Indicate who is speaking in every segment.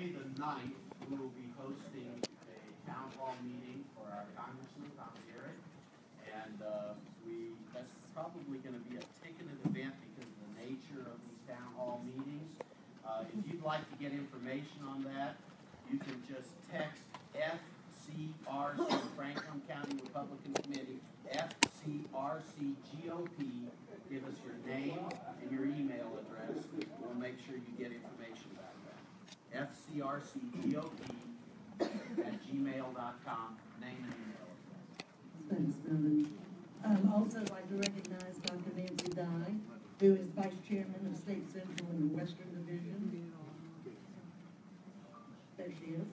Speaker 1: May the 9th, we will be hosting a town hall meeting for our Congressman, Tom Garrett. And that's probably going to be a ticketed event because of the nature of these town hall meetings. If you'd like to get information on that, you can just text FCRC, Franklin County Republican Committee, FCRC GOP. Give us your name and your email address. We'll make sure you get information about that. FCRCGOP@gmail.com. Name and email address.
Speaker 2: Thanks, Melvin. Also, I'd like to recognize Dr. Nancy Dye, who is Vice Chairman of State Central in the Western Division. There she is.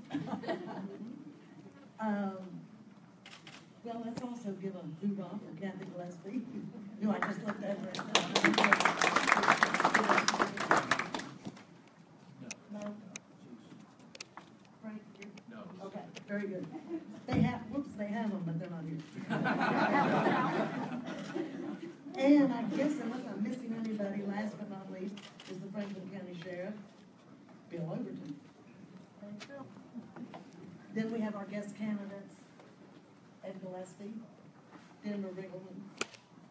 Speaker 2: Well, let's also give a hoorah for Kathy Gillespie, who I just looked over and No? Frank, you?
Speaker 1: No.
Speaker 2: Okay, very good. They have them, but they're not here. And I guess, unless I'm missing anybody, last but not least, is the Franklin County Sheriff, Bill Overton. Thanks, Bill. Then we have our guest candidates, Ed Gillespie, Denver Riggleman,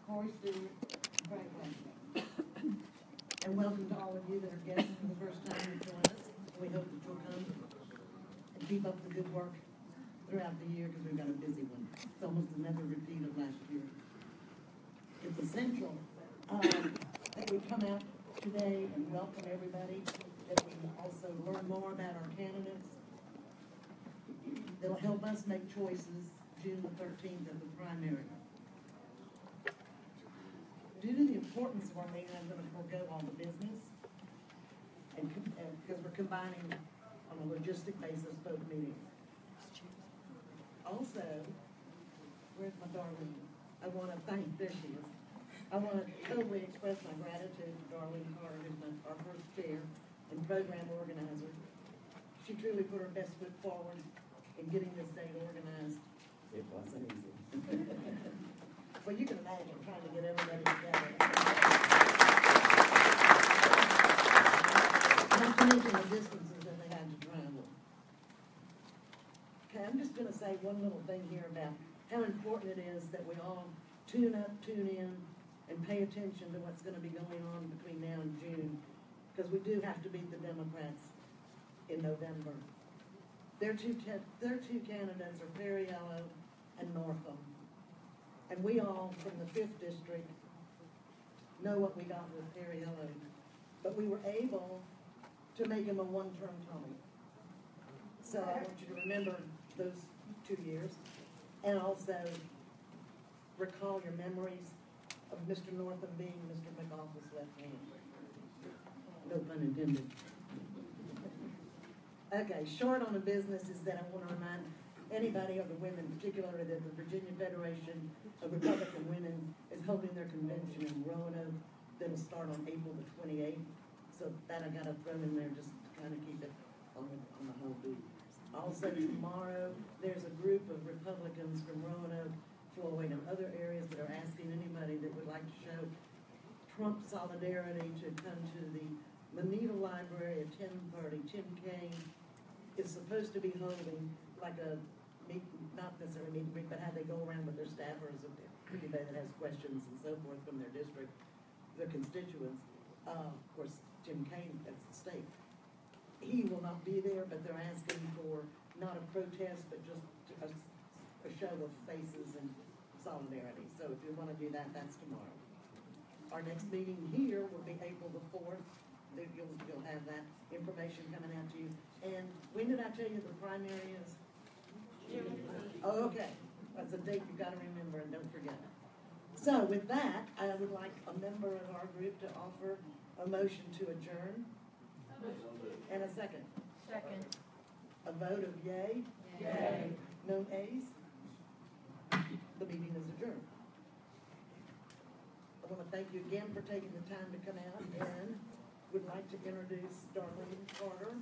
Speaker 2: Corey Stewart, and Frank Langton. And welcome to all of you that are guests for the first time to join us. We hope that you'll come and keep up the good work throughout the year because we've got a busy one. It's almost another repeat of last year. It's essential that we come out today and welcome everybody, that we also learn more about our candidates. That'll help us make choices June the 13th of the primary. Due to the importance of our meeting, I'm going to forego all the business, and because we're combining on a logistic basis both meetings. Also, where's my darling? I want to thank, there she is. I want to totally express my gratitude to Darlene Carter, who's our first chair and program organizer. She truly put her best foot forward in getting this day organized. It wasn't easy. Well, you can imagine trying to get everybody together. Not to mention the distances that they had to travel. Okay, I'm just going to say one little thing here about how important it is that we all tune up, tune in, and pay attention to what's going to be going on between now and June, because we do have to beat the Democrats in November. Their two candidates are Perriello and Northam. And we all, from the 5th District, know what we got with Perriello. But we were able to make him a one-term Tommy. So I want you to remember those 2 years. And also recall your memories of Mr. Northam being Mr. McAuliffe's left hand. No pun intended. Okay, short on the business is that I want to remind anybody of the women, particularly that the Virginia Federation of Republican Women is holding their convention in Roanoke. That'll start on April the 28th. So that I got to throw in there just to kind of keep it on the whole beat. Also tomorrow, there's a group of Republicans from Roanoke, Floyd, and other areas that are asking anybody that would like to show Trump solidarity to come to the Moneta Library at 10:30. Tim Kaine is supposed to be holding like a meet, not necessarily meet and greet, but how they go around with their staffers of anybody that has questions and so forth from their district, their constituents. Of course, Tim Kaine, that's the state. He will not be there, but they're asking for not a protest, but just a show of faces and solidarity. So if you want to do that, that's tomorrow. Our next meeting here will be April the 4th. You'll have that information coming out to you. And when did I tell you the primary is? Oh, okay. That's a date you've got to remember and don't forget. So with that, I would like a member of our group to offer a motion to adjourn. And a second.
Speaker 3: Second.
Speaker 2: A vote of yay?
Speaker 3: Yay.
Speaker 2: No ayes? The meeting is adjourned. I want to thank you again for taking the time to come out, and would like to introduce Darlene Carter,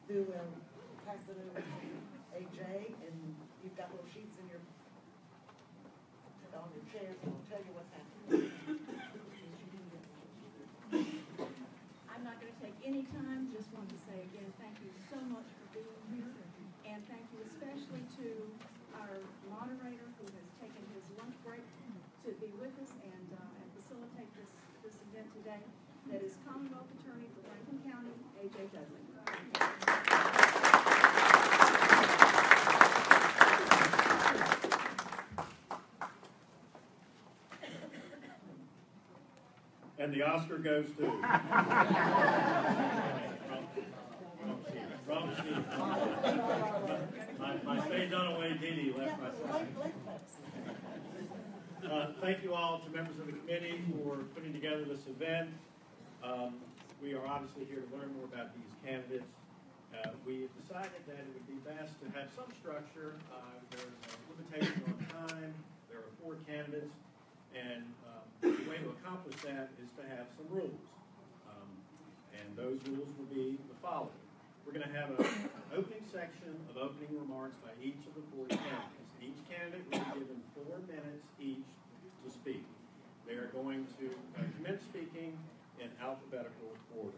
Speaker 2: who will pass it over to AJ, and you've got little sheets in your on your chairs, and I'll tell you what's happening.
Speaker 3: I'm not going to take any time. Just want to say again, thank you so much for And thank you especially to our moderator who has taken his lunch break to be with us and facilitate this event today. That is Commonwealth Attorney for Franklin County, A.J. Dudley.
Speaker 4: And the Oscar goes to... Wrong sheet. My stage on-away Dee left my side. Thank you all to members of the committee for putting together this event. We are obviously here to learn more about these candidates. We decided that it would be best to have some structure. There's a limitation on time. There are 4 candidates. And the way to accomplish that is to have some rules. And those rules will be the following. We're going to have an opening section of opening remarks by each of the 4 candidates. Each candidate will be given 4 minutes each to speak. They are going to commence speaking in alphabetical order.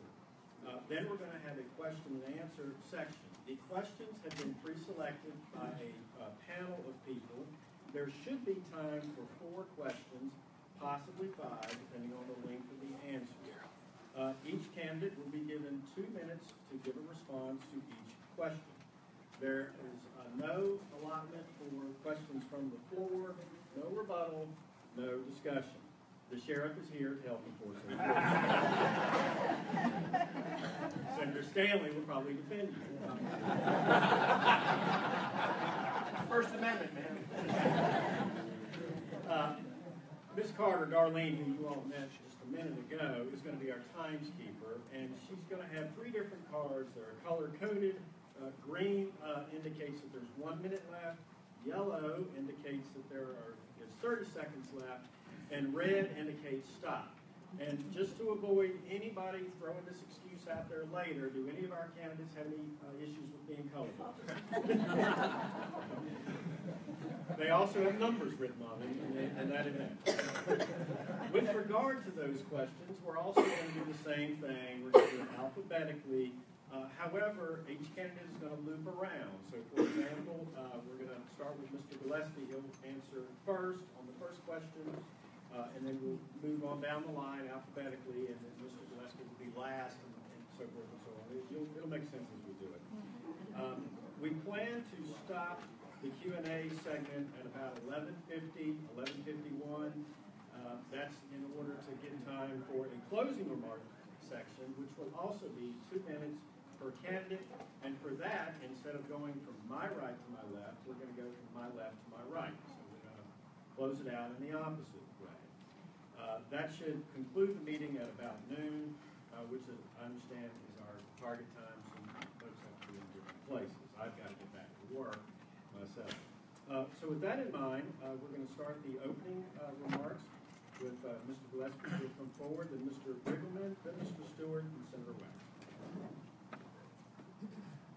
Speaker 4: Then we're going to have a question and answer section. The questions have been pre-selected by a panel of people. There should be time for 4 questions, possibly 5, depending on the length of the answer. Each candidate will be given 2 minutes to give a response to each question. There is no allotment for questions from the floor, no rebuttal, no discussion. The sheriff is here to help enforce it. Senator Stanley will probably defend you.
Speaker 1: First Amendment, man.
Speaker 4: Ms. Carter, Darlene, who you all met just a minute ago, is going to be our timekeeper, and she's going to have 3 different cards. They're color-coded. Green indicates that there's 1 minute left. Yellow indicates that there is 30 seconds left. And red indicates stop. And just to avoid anybody throwing this excuse out there later, do any of our candidates have any issues with being colorful? They also have numbers written on them in that event. With regard to those questions, we're also going to do the same thing. We're going to do it alphabetically. However, each candidate is going to loop around. So, for example, we're going to start with Mr. Gillespie. He'll answer first on the first question. And then we'll move on down the line alphabetically, and then Mr. Gillespie will be last, and so forth and so on. It'll make sense as we do it. We plan to stop the Q&A segment at about 11:50, 11:51. That's in order to give time for a closing remark section, which will also be 2 minutes per candidate. And for that, instead of going from my right to my left, we're going to go from my left to my right. So we're going to close it out in the opposite way. That should conclude the meeting at about noon, which is, I understand is our target time. Some folks have to be in different places. I've got to get back to work myself. So with that in mind, we're going to start the opening remarks with Mr. Gillespie, who will come forward, then Mr. Riggleman, then Mr. Stewart, and Senator West.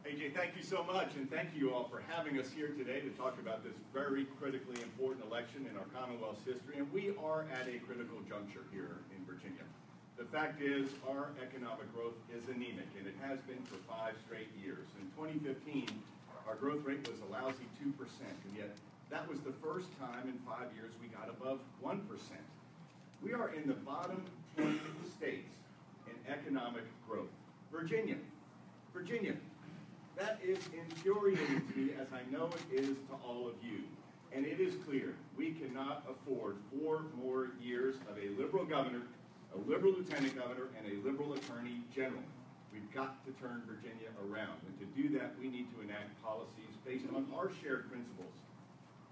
Speaker 5: AJ, thank you so much, and thank you all for having us here today to talk about this very critically important election in our Commonwealth's history. And we are at a critical juncture here in Virginia. The fact is, our economic growth is anemic, and it has been for 5 straight years. In 2015, our growth rate was a lousy 2%, and yet that was the first time in 5 years we got above 1%. We are in the bottom 10 states in economic growth. Virginia. That is infuriating to me, as I know it is to all of you. And it is clear we cannot afford 4 more years of a liberal governor, a liberal lieutenant governor, and a liberal attorney general. We've got to turn Virginia around. And to do that, we need to enact policies based on our shared principles,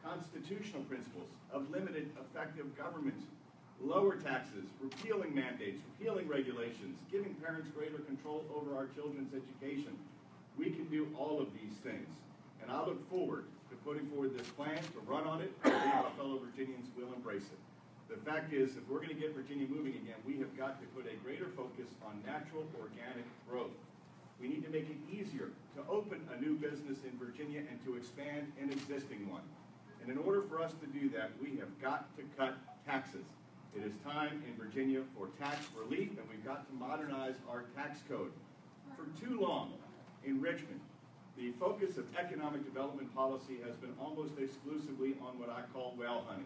Speaker 5: constitutional principles of limited effective government, lower taxes, repealing mandates, repealing regulations, giving parents greater control over our children's education. We can do all of these things. And I look forward to putting forward this plan, to run on it, and I believe our fellow Virginians will embrace it. The fact is, if we're going to get Virginia moving again, we have got to put a greater focus on natural organic growth. We need to make it easier to open a new business in Virginia and to expand an existing one. And in order for us to do that, we have got to cut taxes. It is time in Virginia for tax relief, and we've got to modernize our tax code. For too long, in Richmond, the focus of economic development policy has been almost exclusively on what I call whale hunting.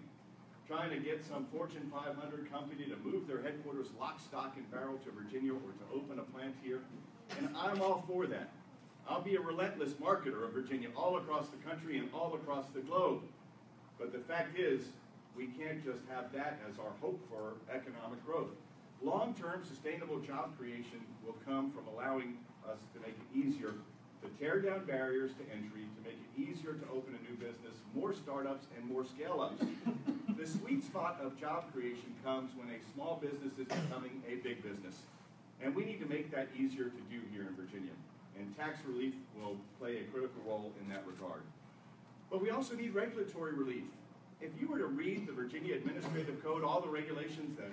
Speaker 5: Trying to get some Fortune 500 company to move their headquarters lock, stock, and barrel to Virginia or to open a plant here. And I'm all for that. I'll be a relentless marketer of Virginia all across the country and all across the globe. But the fact is, we can't just have that as our hope for economic growth. Long-term sustainable job creation will come from allowing us to make it easier to tear down barriers to entry, to make it easier to open a new business, more startups and more scale-ups. The sweet spot of job creation comes when a small business is becoming a big business. And we need to make that easier to do here in Virginia. And tax relief will play a critical role in that regard. But we also need regulatory relief. If you were to read the Virginia Administrative Code, all the regulations that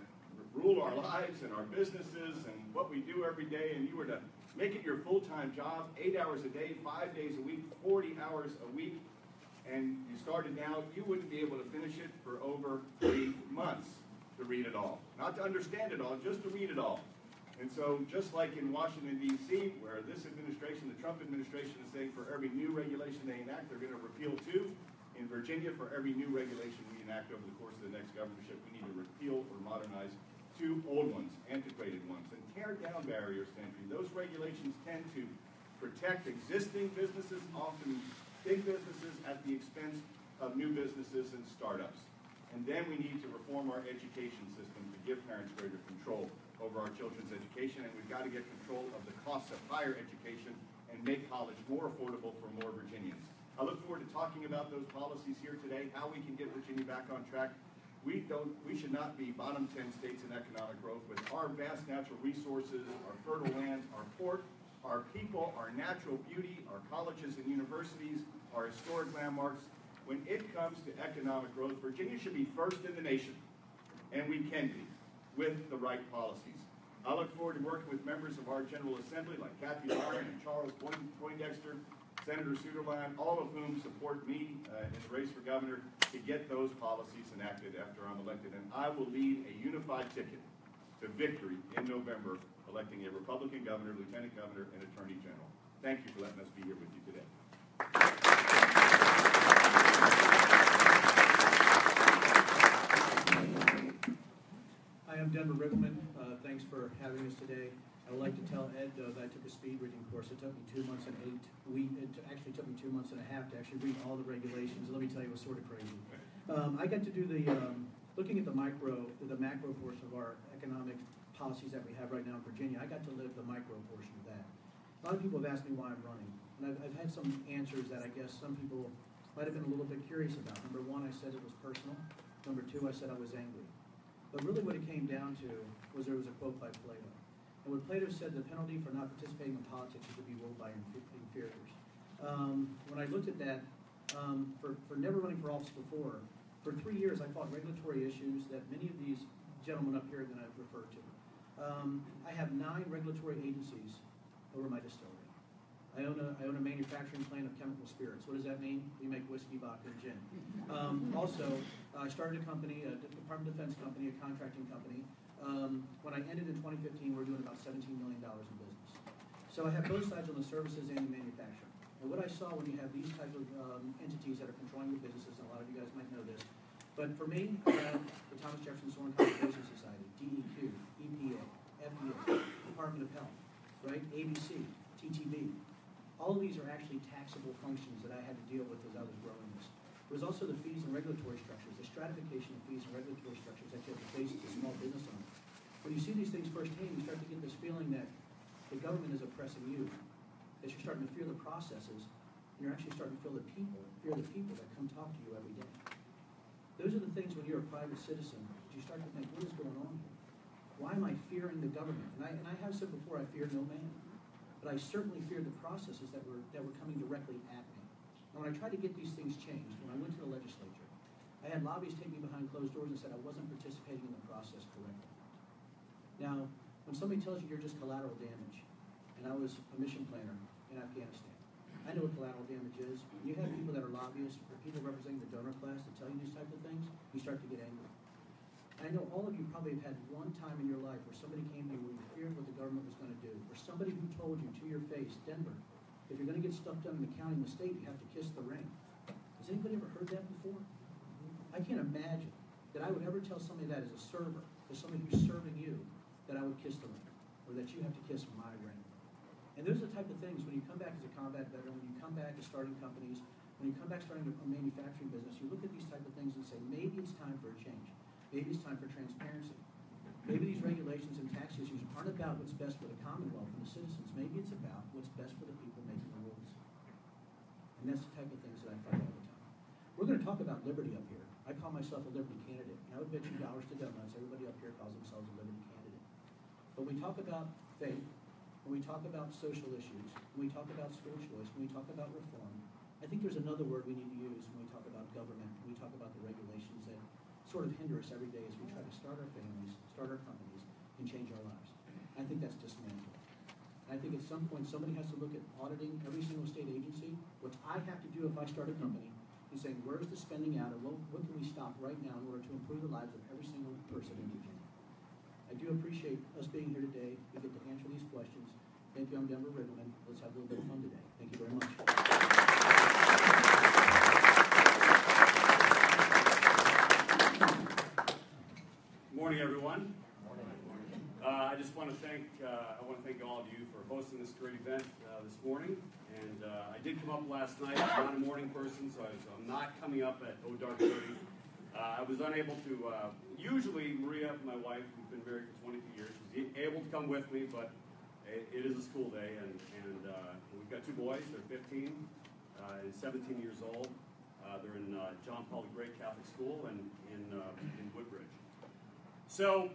Speaker 5: rule our lives and our businesses and what we do every day, and you were to make it your full-time job, 8 hours a day, 5 days a week, 40 hours a week, and you started now, you wouldn't be able to finish it for over 3 months to read it all. Not to understand it all, just to read it all. And so just like in Washington, D.C., where this administration, the Trump administration, is saying for every new regulation they enact, they're going to repeal 2. In Virginia, for every new regulation we enact over the course of the next governorship, we need to repeal or modernize 2 old ones, antiquated ones, and tear down barriers to entry. Those regulations tend to protect existing businesses, often big businesses, at the expense of new businesses and startups. And then we need to reform our education system to give parents greater control over our children's education, and we've got to get control of the costs of higher education and make college more affordable for more Virginians. I look forward to talking about those policies here today, how we can get Virginia back on track. We should not be bottom 10 states in economic growth with our vast natural resources, our fertile lands, our port, our people, our natural beauty, our colleges and universities, our historic landmarks. When it comes to economic growth, Virginia should be first in the nation, and we can be, with the right policies. I look forward to working with members of our General Assembly like Kathy Warren and Charles Poindexter, Senator Suderland, all of whom support me in the race for governor to get those policies enacted after I'm elected. And I will lead a unified ticket to victory in November, electing a Republican governor, lieutenant governor, and attorney general. Thank you for letting us be here with you today.
Speaker 6: Hi, I'm Denver Riggleman. Thanks for having us today. I would like to tell Ed that I took a speed reading course. It took me 2 months and 8 weeks. It actually took me 2 months and a half to actually read all the regulations. Let me tell you, it was sort of crazy. I got to do the looking at the macro portion of our economic policies that we have right now in Virginia. I got to live the micro portion of that. A lot of people have asked me why I'm running, and I've had some answers that I guess some people might have been a little bit curious about. Number 1, I said it was personal. Number 2, I said I was angry. But really what it came down to was there was a quote by Plato. And what Plato said, the penalty for not participating in politics is to be ruled by inferiors. When I looked at that, for never running for office before, for 3 years I fought regulatory issues that many of these gentlemen up here that I've referred to. I have 9 regulatory agencies over my distillery. I own a manufacturing plant of chemical spirits. What does that mean? We make whiskey, vodka, and gin. Also, I started a company, a Department of Defense company, a contracting company. When I ended in 2015, we were doing about $17 million in business. So I have both sides on the services and the manufacturing. And what I saw when you have these type of entities that are controlling the businesses, and a lot of you guys might know this, but for me, I have the Thomas Jefferson Soren Conservation Society, DEQ, EPA, FDA, Department of Health, right? ABC, TTB. All of these are actually taxable functions that I had to deal with as I was growing this. There was also the fees and regulatory structures, the stratification of fees and regulatory structures that you have to face as a small business owner. When you see these things firsthand, you start to get this feeling that the government is oppressing you, that you're starting to fear the processes, and you're actually starting to fear the people that come talk to you every day. Those are the things when you're a private citizen, that you start to think, what is going on here? Why am I fearing the government? And I have said before, I fear no man. But I certainly feared the processes that were coming directly at me. And when I tried to get these things changed, when I went to the legislature, I had lobbyists take me behind closed doors and said I wasn't participating in the process correctly. Now, when somebody tells you you're just collateral damage, and I was a mission planner in Afghanistan, I know what collateral damage is. When you have people that are lobbyists or people representing the donor class that tell you these type of things, you start to get angry. I know all of you probably have had one time in your life where somebody came to you where you feared what the government was going to do, or somebody who told you to your face, Denver, if you're going to get stuff done in the county and the state, you have to kiss the ring. Has anybody ever heard that before? I can't imagine that I would ever tell somebody that as a server, as somebody who's serving you, that I would kiss the ring, or that you have to kiss my ring. And those are the type of things, when you come back as a combat veteran, when you come back as starting companies, when you come back starting a manufacturing business, you look at these type of things and say, maybe it's time for a change. Maybe it's time for transparency. Maybe these regulations and tax issues aren't about what's best for the Commonwealth and the citizens. Maybe it's about what's best for the people making the rules. And that's the type of things that I fight all the time. We're going to talk about liberty up here. I call myself a liberty candidate. And I would bet you dollars to donuts, everybody up here calls themselves a liberty candidate. But when we talk about faith, when we talk about social issues, when we talk about school choice, when we talk about reform, I think there's another word we need to use when we talk about government, when we talk about the regulations that sort of hinder us every day as we try to start our families, start our companies, and change our lives. I think that's dismantled. I think at some point somebody has to look at auditing every single state agency, which I have to do if I start a company, and saying, where's the spending out, and what can we stop right now in order to improve the lives of every single person in Virginia? I do appreciate us being here today. We get to answer these questions. Thank you. I'm Denver Riggleman. Let's have a little bit of fun today. Thank you very much.
Speaker 7: Morning, everyone. I just want to thank all of you for hosting this great event this morning. And I did come up last night. I'm not a morning person, so I'm not coming up at dark 30. I was unable to. Usually, Maria, my wife, who's been married for 22 years, she's able to come with me, but it is a school day, and we've got two boys. They're 15 and 17 years old. They're in John Paul the Great Catholic School and in Woodbridge. So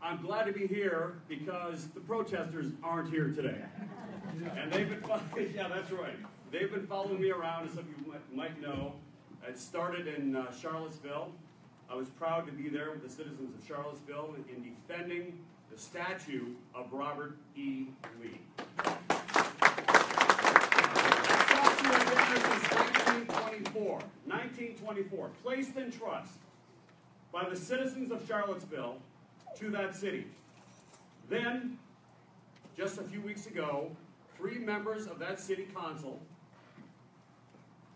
Speaker 7: I'm glad to be here because the protesters aren't here today. And they've been yeah, that's right. They've been following me around, as some of you might know. It started in Charlottesville. I was proud to be there with the citizens of Charlottesville in defending the statue of Robert E. Lee. Statue has been there since 1924, placed in trust by the citizens of Charlottesville to that city. Then, just a few weeks ago, 3 members of that city council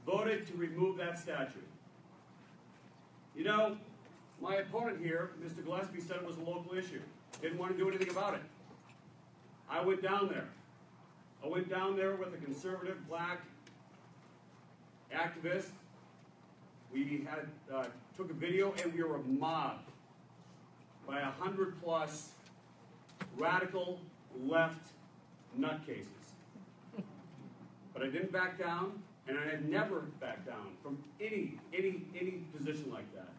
Speaker 7: voted to remove that statue. You know, my opponent here, Mr. Gillespie, said it was a local issue. Didn't want to do anything about it. I went down there. I went down there with a conservative black activist. We had took a video, and we were mobbed by 100+ radical left nutcases. But I didn't back down, and I had never backed down from any position like that.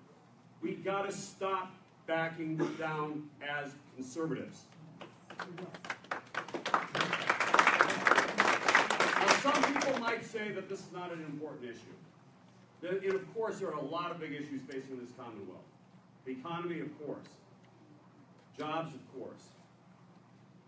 Speaker 7: We got to stop backing down as conservatives. Now, some people might say that this is not an important issue. And of course, there are a lot of big issues facing this Commonwealth. The economy, of course. Jobs, of course.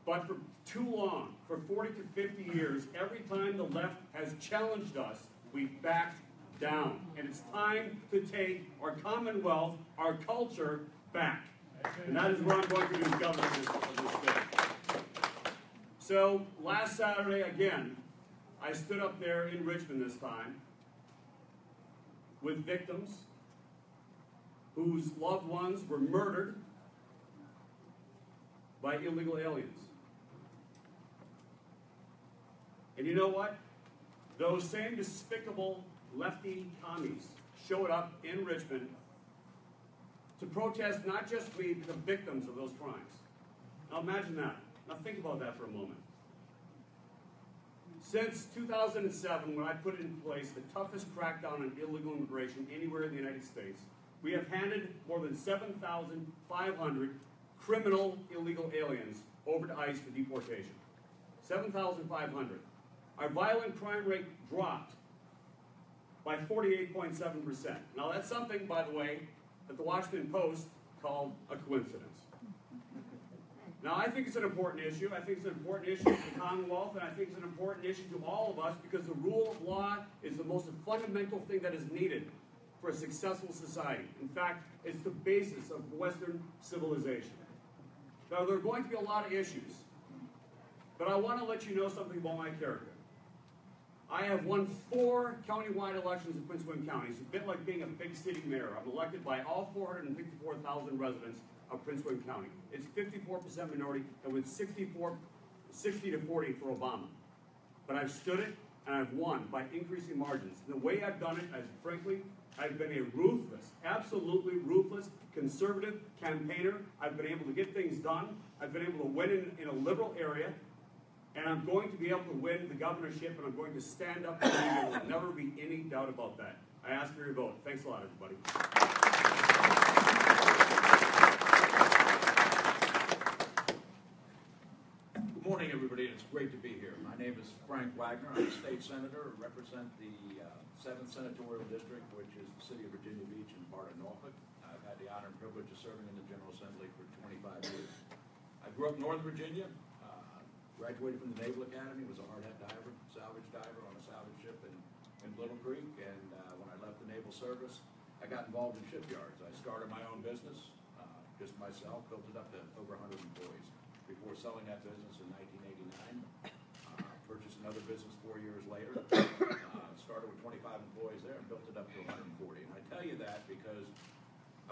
Speaker 7: But for too long, for 40 to 50 years, every time the left has challenged us, we've backed down. And it's time to take our Commonwealth, our culture, back. And that is what I'm going to do as governor of this state. So, last Saturday, again, I stood up there in Richmond this time with victims whose loved ones were murdered by illegal aliens. And you know what? Those same despicable lefty commies showed up in Richmond to protest not just the victims of those crimes. Now imagine that. Now think about that for a moment. Since 2007, when I put in place the toughest crackdown on illegal immigration anywhere in the United States, we have handed more than 7,500 criminal illegal aliens over to ICE for deportation. 7,500. Our violent crime rate dropped by 48.7%. Now that's something, by the way, that the Washington Post called a coincidence. Now I think it's an important issue. I think it's an important issue to the Commonwealth, and I think it's an important issue to all of us because the rule of law is the most fundamental thing that is needed for a successful society. In fact, it's the basis of Western civilization. Now there are going to be a lot of issues, but I want to let you know something about my character. I have won 4 countywide elections in Prince William County. It's a bit like being a big city mayor. I'm elected by all 454,000 residents of Prince William County. It's 54% minority, and with 60 to 40 for Obama. But I've stood it, and I've won by increasing margins. The way I've done it, frankly, I've been a ruthless, absolutely ruthless, conservative campaigner. I've been able to get things done. I've been able to win in a liberal area. And I'm going to be able to win the governorship, and I'm going to stand up and there will never be any doubt about that. I ask for your vote. Thanks a lot, everybody.
Speaker 8: Good morning, everybody. It's great to be here. My name is Frank Wagner. I'm a state senator. I represent the 7th Senatorial District, which is the city of Virginia Beach and part of Norfolk. I've had the honor and privilege of serving in the General Assembly for 25 years. I grew up in Northern Virginia. Graduated from the Naval Academy, was a hard hat diver, salvage diver on a salvage ship in Little Creek, and when I left the Naval Service, I got involved in shipyards. I started my own business, just myself, built it up to over 100 employees. Before selling that business in 1989, purchased another business 4 years later, started with 25 employees there and built it up to 140. And I tell you that because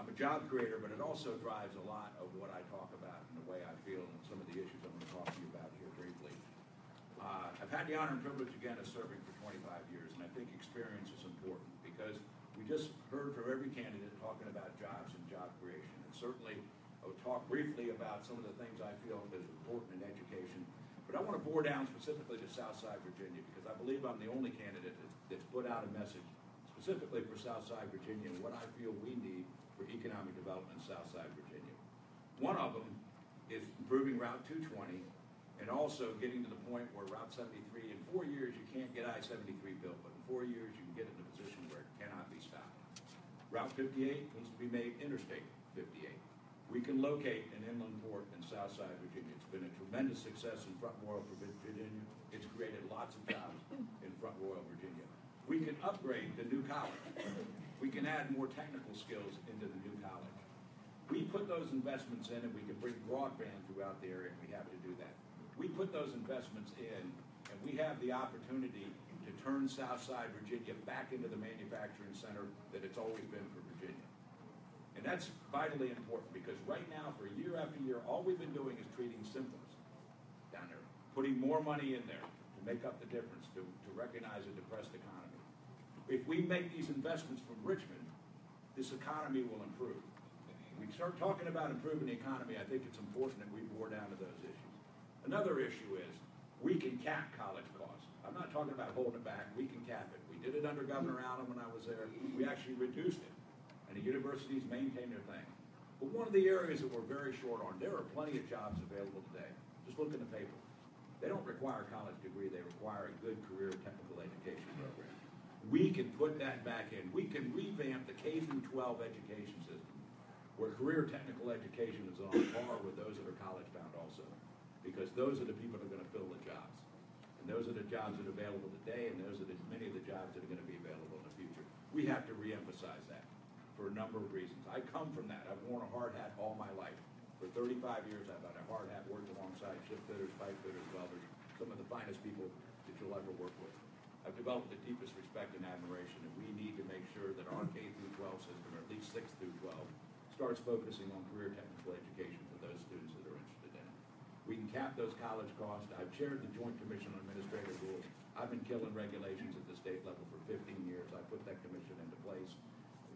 Speaker 8: I'm a job creator, but it also drives a lot of what I talk about and the way I feel and some of the issues I'm going to talk to you about here briefly. I've had the honor and privilege again of serving for 25 years, and I think experience is important because we just heard from every candidate talking about jobs and job creation. And certainly I would talk briefly about some of the things I feel is important in education, but I want to bore down specifically to Southside Virginia because I believe I'm the only candidate that's put out a message specifically for Southside Virginia and what I feel we need for economic development in Southside Virginia. One of them is improving Route 220 and also getting to the point where Route 73, in 4 years you can't get I-73 built, but in 4 years you can get it in a position where it cannot be stopped. Route 58 needs to be made Interstate 58. We can locate an inland port in Southside Virginia. It's been a tremendous success in Front Royal, Virginia. It's created lots of jobs in Front Royal, Virginia. We can upgrade the new college. We can add more technical skills into the new college. We put those investments in and we can bring broadband throughout the area, and we have to do that. We put those investments in and we have the opportunity to turn Southside Virginia back into the manufacturing center that it's always been for Virginia. And that's vitally important because right now, for year after year, all we've been doing is treating symptoms down there, putting more money in there to make up the difference, to recognize a depressed economy. If we make these investments from Richmond, this economy will improve. When we start talking about improving the economy, I think it's important that we bore down to those issues. Another issue is we can cap college costs. I'm not talking about holding it back. We can cap it. We did it under Governor Allen when I was there. We actually reduced it. And the universities maintain their thing. But one of the areas that we're very short on, there are plenty of jobs available today. Just look in the paper. They don't require a college degree. They require a good career technical education program. We can put that back in. We can revamp the K-12 education system where career technical education is on par with those that are college-bound also. Because those are the people that are going to fill the jobs. And those are the jobs that are available today, and those are many of the jobs that are going to be available in the future. We have to reemphasize that for a number of reasons. I come from that. I've worn a hard hat all my life. For 35 years, I've had a hard hat, worked alongside ship fitters, pipe fitters, welders, some of the finest people that you'll ever work with. I've developed the deepest respect and admiration, and we need to make sure that our K-12 system, or at least 6 through 12, starts focusing on career technical education for those students that are interested in it. We can cap those college costs. I've chaired the Joint Commission on Administrative Rules. I've been killing regulations at the state level for 15 years. I put that commission into place.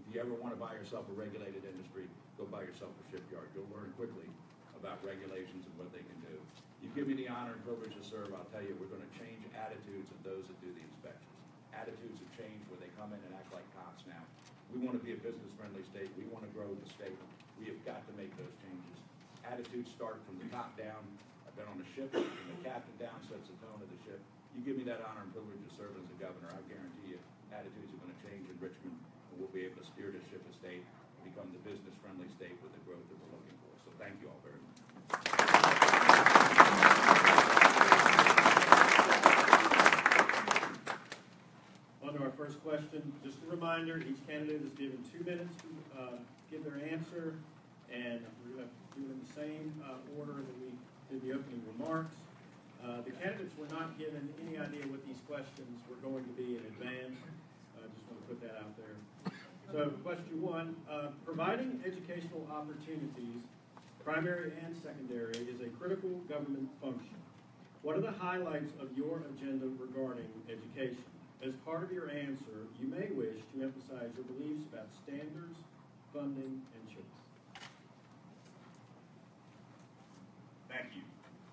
Speaker 8: If you ever want to buy yourself a regulated industry, go buy yourself a shipyard. You'll learn quickly about regulations and what they can do. You give me the honor and privilege to serve, I'll tell you, we're going to change attitudes of those that do the inspections. Attitudes have changed where they come in and act like cops now. We want to be a business-friendly state. We want to grow the state. We have got to make those changes. Attitudes start from the top down. I've been on a ship, and the captain down sets the tone of the ship. You give me that honor and privilege to serve as a governor, I guarantee you attitudes are going to change in Richmond, and we'll be able to steer this ship of state and become the business-friendly state with the growth that we're looking for. So thank you all very much.
Speaker 4: On to our first question. Just a reminder, each candidate is given 2 minutes to give their answer, and we're going to do it in the same order that we did the opening remarks. The candidates were not given any idea what these questions were going to be in advance. I just want to put that out there. So question one, providing educational opportunities, primary and secondary, is a critical government function. What are the highlights of your agenda regarding education? As part of your answer, you may wish to emphasize your beliefs about standards, funding, and choice.
Speaker 5: Thank you.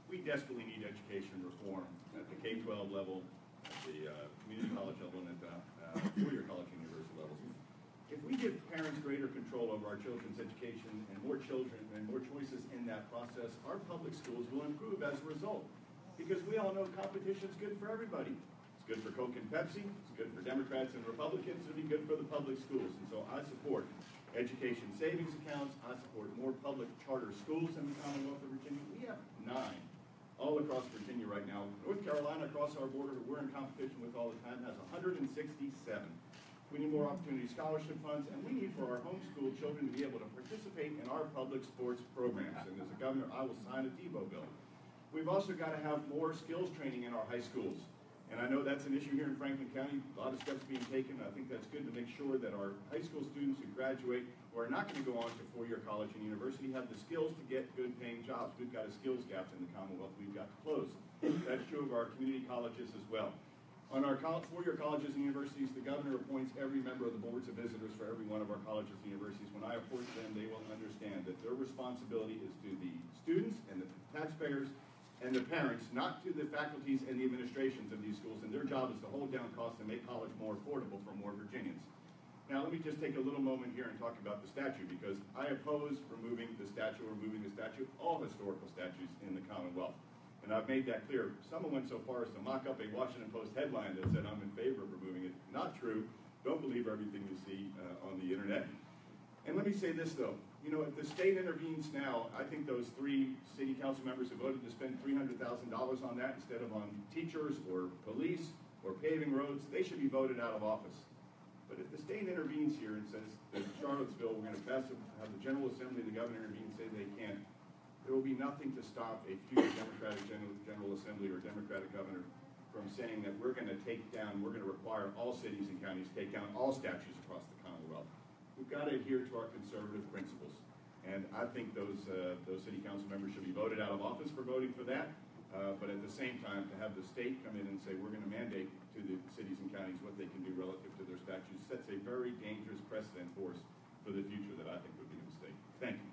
Speaker 5: We desperately need education reform at the K-12 level, at the community college level, and at the four-year college and university levels. If we give parents greater control over our children's education and more children and more choices in that process, our public schools will improve as a result. Because we all know competition is good for everybody. It's good for Coke and Pepsi, it's good for Democrats and Republicans, it'll be good for the public schools. And so I support education savings accounts, I support more public charter schools in the Commonwealth of Virginia. We have 9 all across Virginia right now. North Carolina, across our border, who we're in competition with all the time, has 167. We need more opportunity scholarship funds, and we need for our homeschool children to be able to participate in our public sports programs. And as a governor, I will sign a Tebow bill. We've also got to have more skills training in our high schools. And I know that's an issue here in Franklin County. A lot of steps being taken. I think that's good to make sure that our high school students who graduate or are not going to go on to four-year college and university have the skills to get good paying jobs. We've got a skills gap in the Commonwealth we've got to close. That's true of our community colleges as well. On our four-year colleges and universities, the governor appoints every member of the boards of visitors for every one of our colleges and universities. When I appoint them, they will understand that their responsibility is to the students and the taxpayers and the parents, not to the faculties and the administrations of these schools, and their job is to hold down costs and make college more affordable for more Virginians. Now, let me just take a little moment here and talk about the statue, because I oppose removing the statue of all historical statues in the Commonwealth. And I've made that clear. Someone went so far as to mock up a Washington Post headline that said, I'm in favor of removing it. Not true. Don't believe everything you see on the internet. And let me say this, though. You know, if the state intervenes now, I think those 3 city council members who voted to spend $300,000 on that instead of on teachers or police or paving roads, they should be voted out of office. But if the state intervenes here and says that Charlottesville, we're going to have the General Assembly, the governor intervene and say they can't, there will be nothing to stop a future Democratic General Assembly or Democratic governor from saying that we're going to require all cities and counties to take down all statues across the Commonwealth. We've got to adhere to our conservative principles. And I think those city council members should be voted out of office for voting for that. But at the same time, to have the state come in and say we're going to mandate to the cities and counties what they can do relative to their statutes sets a very dangerous precedent for us for the future that I think would be a mistake. Thank you.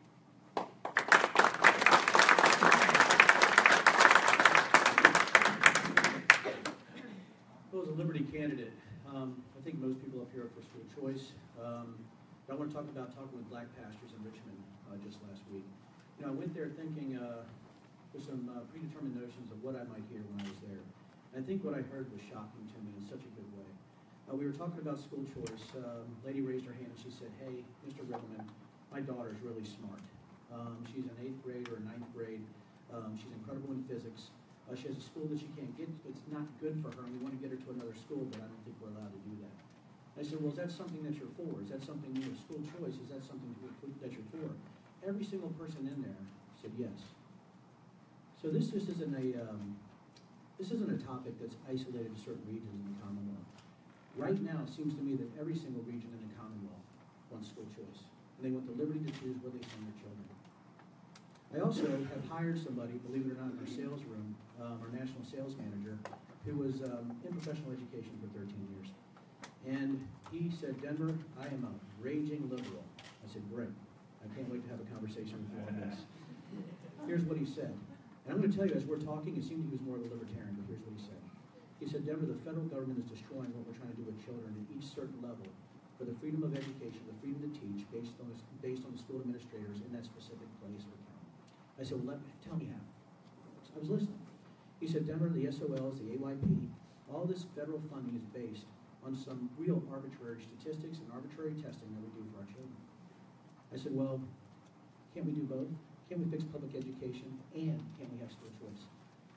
Speaker 6: Well, as a Liberty candidate, I think most people up here are for school choice. But I want to talk with black pastors in Richmond just last week. You know, I went there thinking with some predetermined notions of what I might hear when I was there. And I think what I heard was shocking to me in such a good way. We were talking about school choice. Lady raised her hand and she said, hey, Mr. Riggleman, my daughter's really smart. She's in 8th grade or 9th grade. She's incredible in physics. She has a school that she can't get. It's not good for her, and we want to get her to another school, but I don't think we're allowed to do that. I said, well, is that something that you're for? Is that something, you know, school choice, is that something that you're for? Every single person in there said yes. So this just isn't a topic that's isolated to certain regions in the Commonwealth. Right now, it seems to me that every single region in the Commonwealth wants school choice. And they want the liberty to choose where they send their children. I also have hired somebody, believe it or not, in our sales room, our national sales manager, who was in professional education for 13 years. And he said, Denver, I am a raging liberal. I said, great. I can't wait to have a conversation with you on this. Here's what he said. And I'm going to tell you, as we're talking, it seemed he was more of a libertarian, but here's what he said. He said, Denver, the federal government is destroying what we're trying to do with children at each certain level for the freedom of education, the freedom to teach based on the school administrators in that specific place or county. I said, well, tell me how. I was listening. He said, Denver, the SOLs, the AYP, all this federal funding is based on some real arbitrary statistics and arbitrary testing that we do for our children. I said, well, can't we do both? Can't we fix public education and can't we have school choice?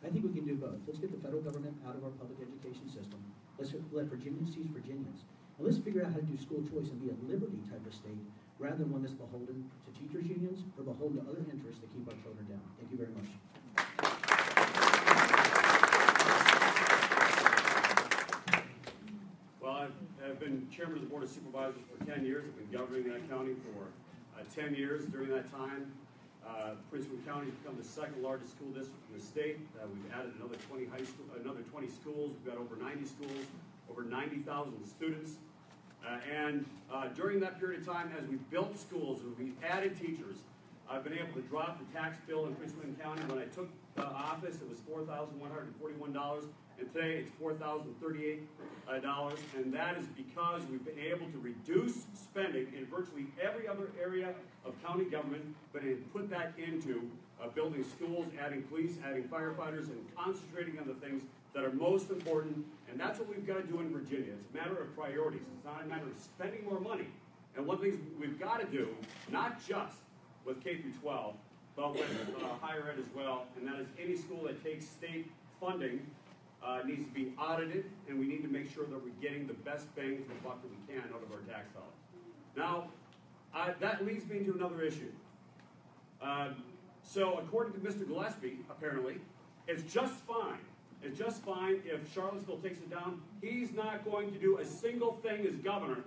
Speaker 6: I think we can do both. Let's get the federal government out of our public education system. Let's let Virginians teach Virginians. And let's figure out how to do school choice and be a liberty type of state rather than one that's beholden to teachers' unions or beholden to other interests that keep our children down. Thank you very much.
Speaker 7: I've been chairman of the Board of Supervisors for 10 years. I've been governing that county for 10 years. During that time, Prince William County has become the second largest school district in the state. We've added another 20 schools. We've got over 90 schools, over 90,000 students. And during that period of time, as we've built schools and we've added teachers, I've been able to drop the tax bill in Prince William County. When I took office, it was $4,141, and today it's $4,038. And that is because we've been able to reduce spending in virtually every other area of county government, but put that into building schools, adding police, adding firefighters, and concentrating on the things that are most important. And that's what we've got to do in Virginia. It's a matter of priorities. It's not a matter of spending more money. And one of the things we've got to do, not just with K through 12, but with higher ed as well, and that is any school that takes state funding needs to be audited, and we need to make sure that we're getting the best bang for the buck that we can out of our tax dollars. Now, that leads me to another issue. So according to Mr. Gillespie, apparently, it's just fine. It's just fine if Charlottesville takes it down. He's not going to do a single thing as governor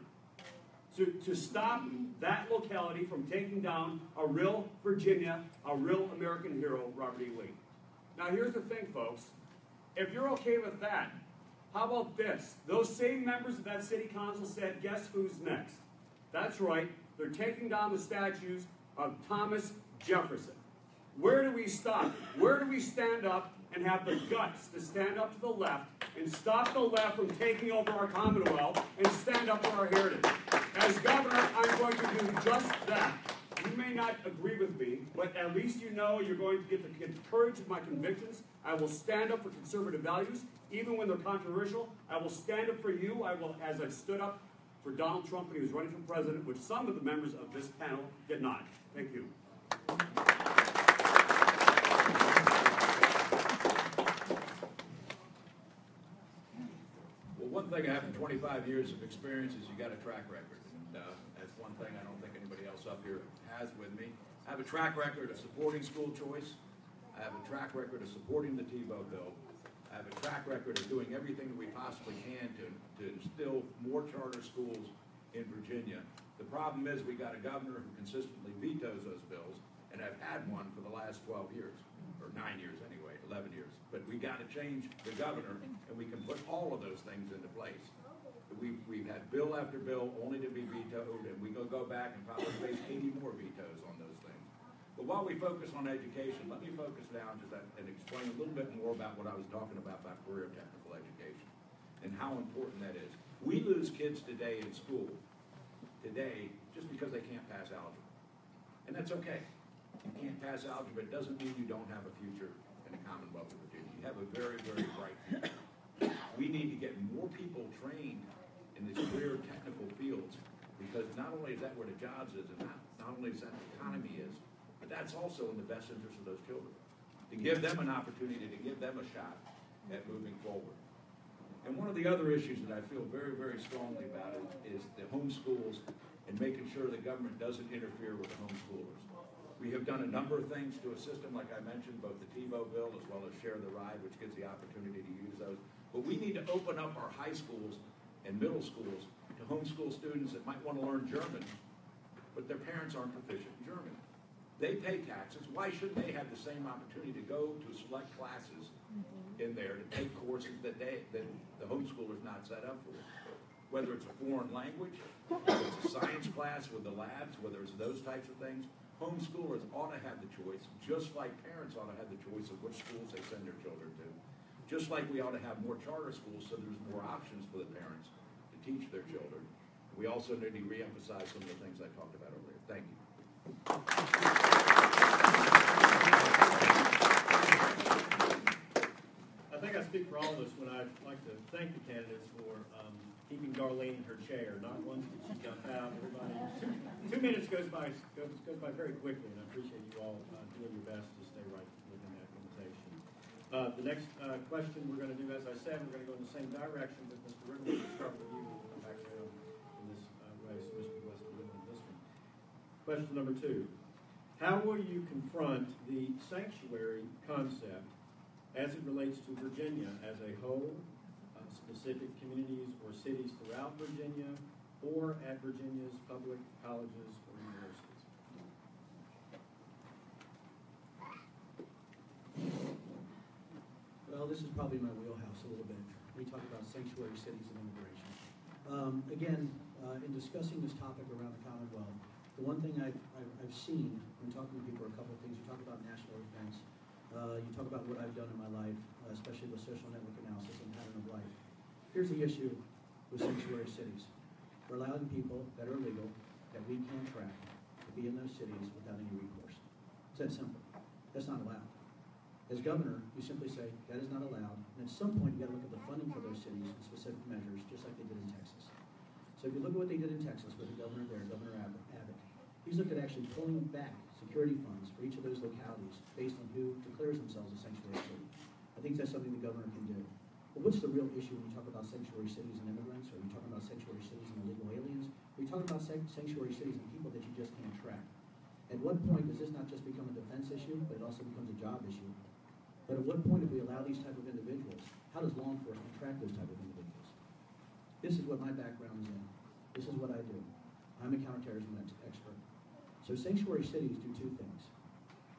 Speaker 7: to stop that locality from taking down a real Virginia, a real American hero, Robert E. Lee. Now here's the thing, folks. If you're okay with that, how about this? Those same members of that city council said, guess who's next? That's right, they're taking down the statues of Thomas Jefferson. Where do we stop? Where do we stand up and have the guts to stand up to the left and stop the left from taking over our Commonwealth and stand up for our heritage? As governor, I'm going to do just that. You may not agree with me, but at least you know you're going to get the courage of my convictions. I will stand up for conservative values, even when they're controversial. I will stand up for you. I will, as I stood up for Donald Trump when he was running for president, which some of the members of this panel did not. Thank you.
Speaker 8: Well, one thing I have in 25 years of experience is you got a track record. And that's one thing I don't think anybody else up here has with me. I have a track record of supporting school choice. I have a track record of supporting the TiVo bill. I have a track record of doing everything that we possibly can to instill more charter schools in Virginia. The problem is we got a governor who consistently vetoes those bills, and I've had one for the last 12 years, or 9 years anyway, 11 years. But we got to change the governor, and we can put all of those things into place. We've had bill after bill only to be vetoed, and we go back and probably face 80 more vetoes on those things. But while we focus on education, let me focus down just and explain a little bit more about what I was talking about career technical education and how important that is. We lose kids today in school, just because they can't pass algebra. And that's okay. You can't pass algebra. It doesn't mean you don't have a future in the Commonwealth of Virginia. You have a very, very bright future. We need to get more people trained in these career technical fields, because not only is that where the jobs is, and not only is that the economy is, but that's also in the best interest of those children. To give them an opportunity, to give them a shot at moving forward. And one of the other issues that I feel very, very strongly about is the homeschools and making sure the government doesn't interfere with the homeschoolers. We have done a number of things to assist them, like I mentioned, both the TiVo bill as well as Share the Ride, which gives the opportunity to use those. But we need to open up our high schools and middle schools to homeschool students that might want to learn German, but their parents aren't proficient in German. They pay taxes. Why shouldn't they have the same opportunity to go to select classes in there to take courses that the homeschooler's not set up for? Whether it's a foreign language, whether it's a science class with the labs, whether it's those types of things, homeschoolers ought to have the choice, just like parents ought to have the choice of which schools they send their children to. Just like we ought to have more charter schools so there's more options for the parents to teach their children. We also need to reemphasize some of the things I talked about earlier. Thank you.
Speaker 4: I think I speak for all of us when I'd like to thank the candidates for keeping Darlene in her chair. Not once did she jump out. Everybody, 2 minutes goes by very quickly, and I appreciate you all doing your best to stay right within that limitation. The next question we're going to do, as I said, we're going to go in the same direction, but Mr. Riddle, we'll start with you. We'll come back around in this way, so Mr. West will win this one. Question number 2. How will you confront the sanctuary concept as it relates to Virginia as a whole, specific communities or cities throughout
Speaker 6: throughout Virginia or at Virginia's public colleges or universities. Well, this is probably my wheelhouse a little bit. We talk about sanctuary cities and immigration. Again, in discussing this topic around the Commonwealth, the one thing I've seen when talking to people are a couple of things. You talk about national defense. You talk about what I've done in my life, especially with social network analysis and pattern of life. Here's the issue with sanctuary cities. We're allowing people that are illegal, that we can't track, to be in those cities without any recourse. It's that simple. That's not allowed. As governor, you simply say, that is not allowed, and at some point, you've got to look at the funding for those cities and specific measures, just like they did in Texas. So if you look at what they did in Texas with the governor there, Governor Abbott, he's looked at actually pulling back security funds for each of those localities based on who declares themselves a sanctuary city. I think that's something the governor can do. But what's the real issue when you talk about sanctuary cities and immigrants, or are you talking about sanctuary cities and illegal aliens? Are you talking about sanctuary cities and people that you just can't track? At what point does this not just become a defense issue, but it also becomes a job issue? But at what point, if we allow these type of individuals, how does law enforcement track those type of individuals? This is what my background is in. This is what I do. I'm a counterterrorism expert. So sanctuary cities do two things.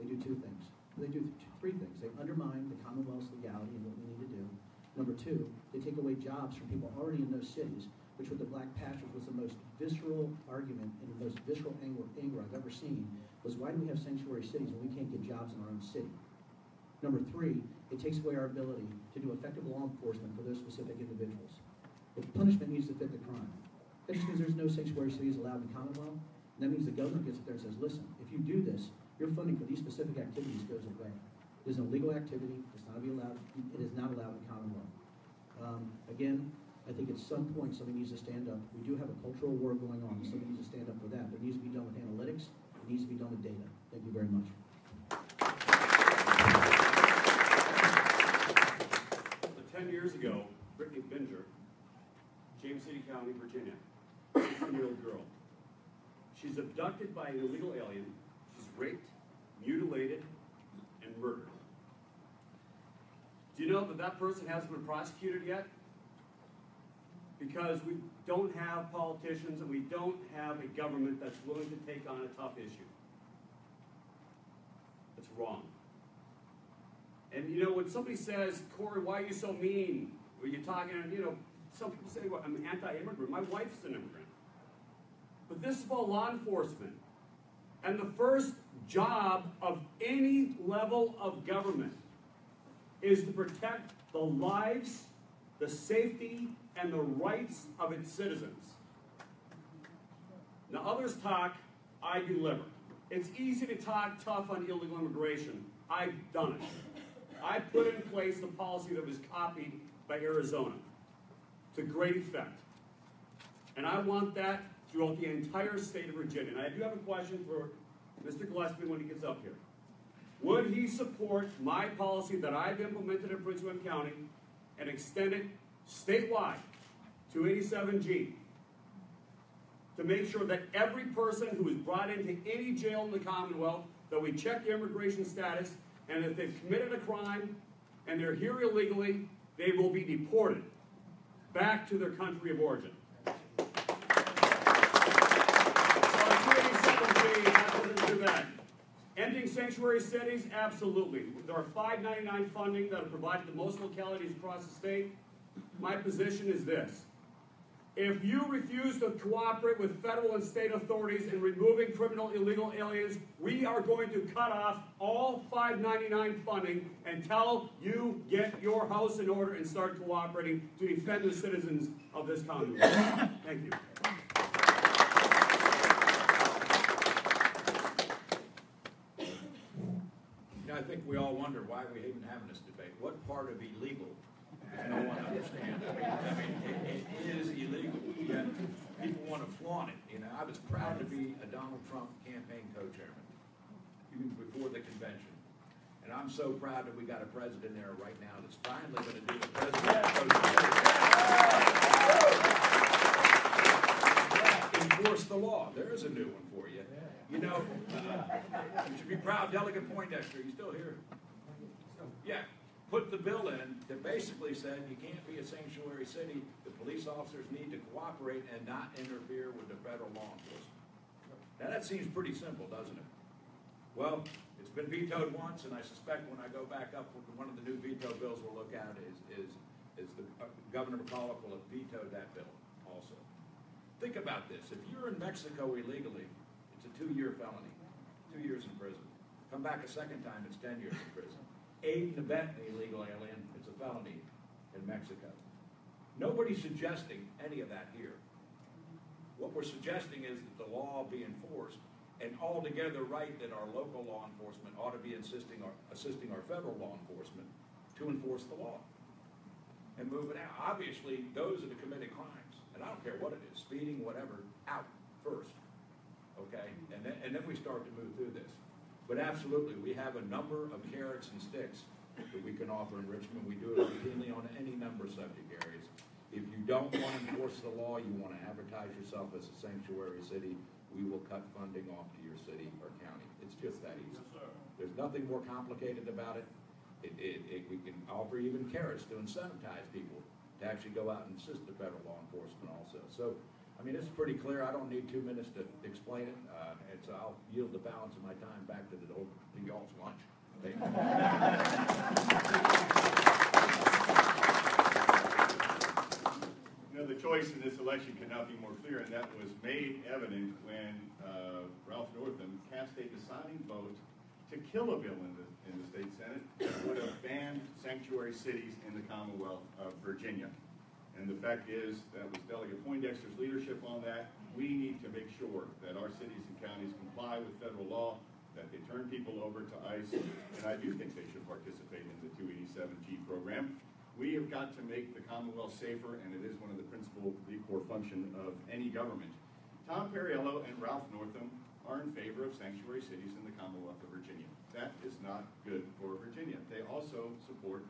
Speaker 6: They do two things. They do three things. They undermine the Commonwealth's legality and what we need to do. Number two, they take away jobs from people already in those cities, which with the Black Pastors was the most visceral argument and the most visceral anger I've ever seen, was why do we have sanctuary cities and we can't get jobs in our own city? Number three, it takes away our ability to do effective law enforcement for those specific individuals. The punishment needs to fit the crime. That just means there's no sanctuary cities allowed in the Commonwealth. And that means the governor gets up there and says, listen, if you do this, your funding for these specific activities goes away. It is an illegal activity. It's not to be allowed. It is not allowed in the Commonwealth. Again, I think at some point somebody needs to stand up. We do have a cultural war going on. Somebody needs to stand up for that. But it needs to be done with analytics. It needs to be done with data. Thank you very much.
Speaker 7: 10 years ago, Brittany Binger, James City County, Virginia, 16-year-old girl. She's abducted by an illegal alien. She's raped, mutilated, and murdered. Do you know that that person hasn't been prosecuted yet? Because we don't have politicians and we don't have a government that's willing to take on a tough issue. That's wrong. And you know, when somebody says, Corey, why are you so mean? When you're talking, you know, some people say, well, I'm anti-immigrant. My wife's an immigrant. But this is about law enforcement. And the first job of any level of government is to protect the lives, the safety, and the rights of its citizens. Now, others talk, I deliver. It's easy to talk tough on illegal immigration. I've done it. I put in place the policy that was copied by Arizona to great effect. And I want that throughout the entire state of Virginia. And I do have a question for Mr. Gillespie when he gets up here. Would he support my policy that I've implemented in Prince William County and extended statewide to 87G to make sure that every person who is brought into any jail in the Commonwealth, that we check their immigration status, and if they've committed a crime and they're here illegally, they will be deported back to their country of origin. So 287G, that's do that. Ending sanctuary cities, absolutely. There are $5.99 funding that are provided to most localities across the state. My position is this. If you refuse to cooperate with federal and state authorities in removing criminal illegal aliens, we are going to cut off all $5.99 funding until you get your house in order and start cooperating to defend the citizens of this Commonwealth. Thank you.
Speaker 8: You know, I think we all wonder why we're even having this debate. What part of illegal does no one understand? I mean, it is illegal, yet people want to flaunt it. You know, I was proud to be a Donald Trump campaign co-chairman, even before the convention. And I'm so proud that we got a president there right now that's finally going to do the president enforce the law. There is a new one for you. You know, you should be proud. Delegate Poindexter, you still here? Yeah. put the bill in that basically said you can't be a sanctuary city. The police officers need to cooperate and not interfere with the federal law enforcement. Now that seems pretty simple, doesn't it? Well, it's been vetoed once, and I suspect when I go back up, one of the new veto bills we'll look at is the Governor McAuliffe will have vetoed that bill also. Think about this. If you're in Mexico illegally, it's a 2-year felony, 2 years in prison. Come back a second time, it's 10 years in prison. Aid and abet an illegal alien, it's a felony in Mexico. Nobody's suggesting any of that here. What we're suggesting is that the law be enforced, and altogether right that our local law enforcement ought to be assisting our federal law enforcement to enforce the law and move it out. Obviously, those are the committed crimes, and I don't care what it is, speeding, whatever, out first, okay? And then we start to move through this. But absolutely, we have a number of carrots and sticks that we can offer in Richmond. We do it routinely on any number of subject areas. If you don't want to enforce the law, you want to advertise yourself as a sanctuary city, we will cut funding off to your city or county. It's just that easy. Yes, there's nothing more complicated about it. We can offer even carrots to incentivize people to actually go out and assist the federal law enforcement also. So, I mean, it's pretty clear. I don't need 2 minutes to explain it, and so I'll yield the balance of my time back to y'all's lunch. Thank you.
Speaker 5: You know, the choice in this election could not be more clear, and that was made evident when Ralph Northam cast a deciding vote to kill a bill in the state Senate that would have banned sanctuary cities in the Commonwealth of Virginia. And the fact is, that was Delegate Poindexter's leadership on that. We need to make sure that our cities and counties comply with federal law, that they turn people over to ICE, and I do think they should participate in the 287G program. We have got to make the Commonwealth safer, and it is one of the principal core function of any government. Tom Perriello and Ralph Northam are in favor of sanctuary cities in the Commonwealth of Virginia. That is not good for Virginia. They also support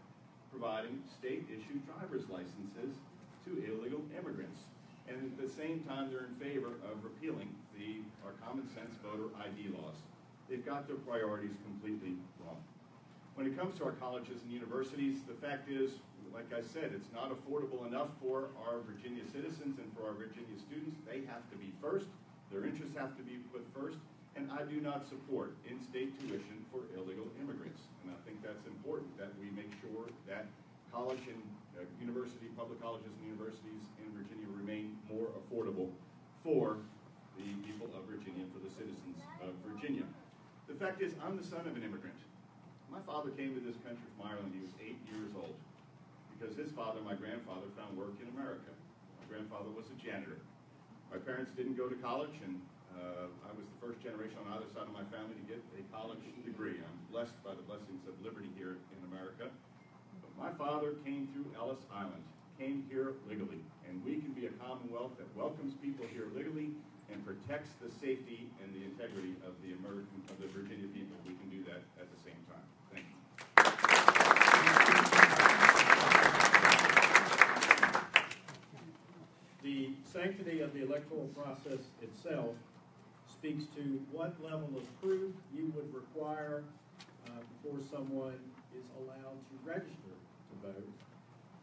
Speaker 5: providing state-issued driver's licenses to illegal immigrants. And at the same time, they're in favor of repealing our common sense voter ID laws. They've got their priorities completely wrong. When it comes to our colleges and universities, the fact is, like I said, it's not affordable enough for our Virginia citizens and for our Virginia students. They have to be first. Their interests have to be put first. And I do not support in-state tuition for illegal immigrants. And I think that's important, that we make sure that college and university, public colleges and universities in Virginia remain more affordable for the people of Virginia, for the citizens of Virginia. The fact is, I'm the son of an immigrant. My father came to this country from Ireland. He was 8 years old because his father, my grandfather, found work in America. My grandfather was a janitor. My parents didn't go to college, and I was the first generation on either side of my family to get a college degree. I'm blessed by the blessings of liberty here in America. But my father came through Ellis Island, came here legally, and we can be a Commonwealth that welcomes people here legally and protects the safety and the integrity of the Virginia people. We can do that at the same time. Thank you.
Speaker 6: The sanctity of the electoral process itself speaks to what level of proof you would require before someone is allowed to register to vote.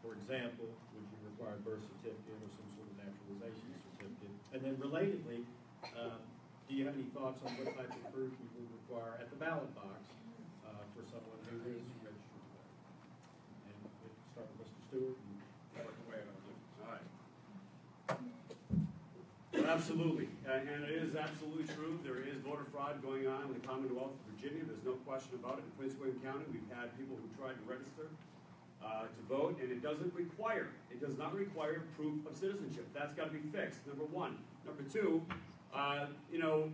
Speaker 6: For example, would you require a birth certificate or some sort of naturalization certificate? And then relatedly, do you have any thoughts on what type of proof you would require at the ballot box for someone who is registered to vote? And we'll start with Mr. Stewart and work away on it.
Speaker 7: All right. Well, absolutely. And it is absolutely true. There is voter fraud going on in the Commonwealth of Virginia. There's no question about it. In Prince William County, we've had people who tried to register to vote, and it does not require proof of citizenship. That's got to be fixed, number one. Number two,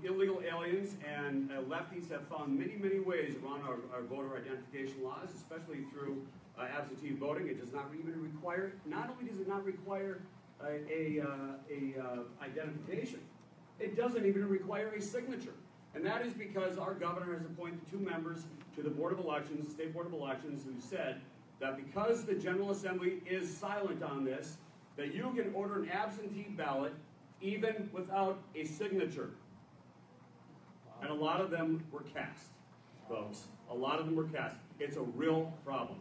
Speaker 7: illegal aliens and lefties have found many, many ways around our voter identification laws, especially through absentee voting. It does not even require, not only does it not require identification, it doesn't even require a signature. And that is because our governor has appointed 2 members to the Board of Elections, the State Board of Elections, who said that because the General Assembly is silent on this, that you can order an absentee ballot even without a signature. And a lot of them were cast, folks. A lot of them were cast. It's a real problem.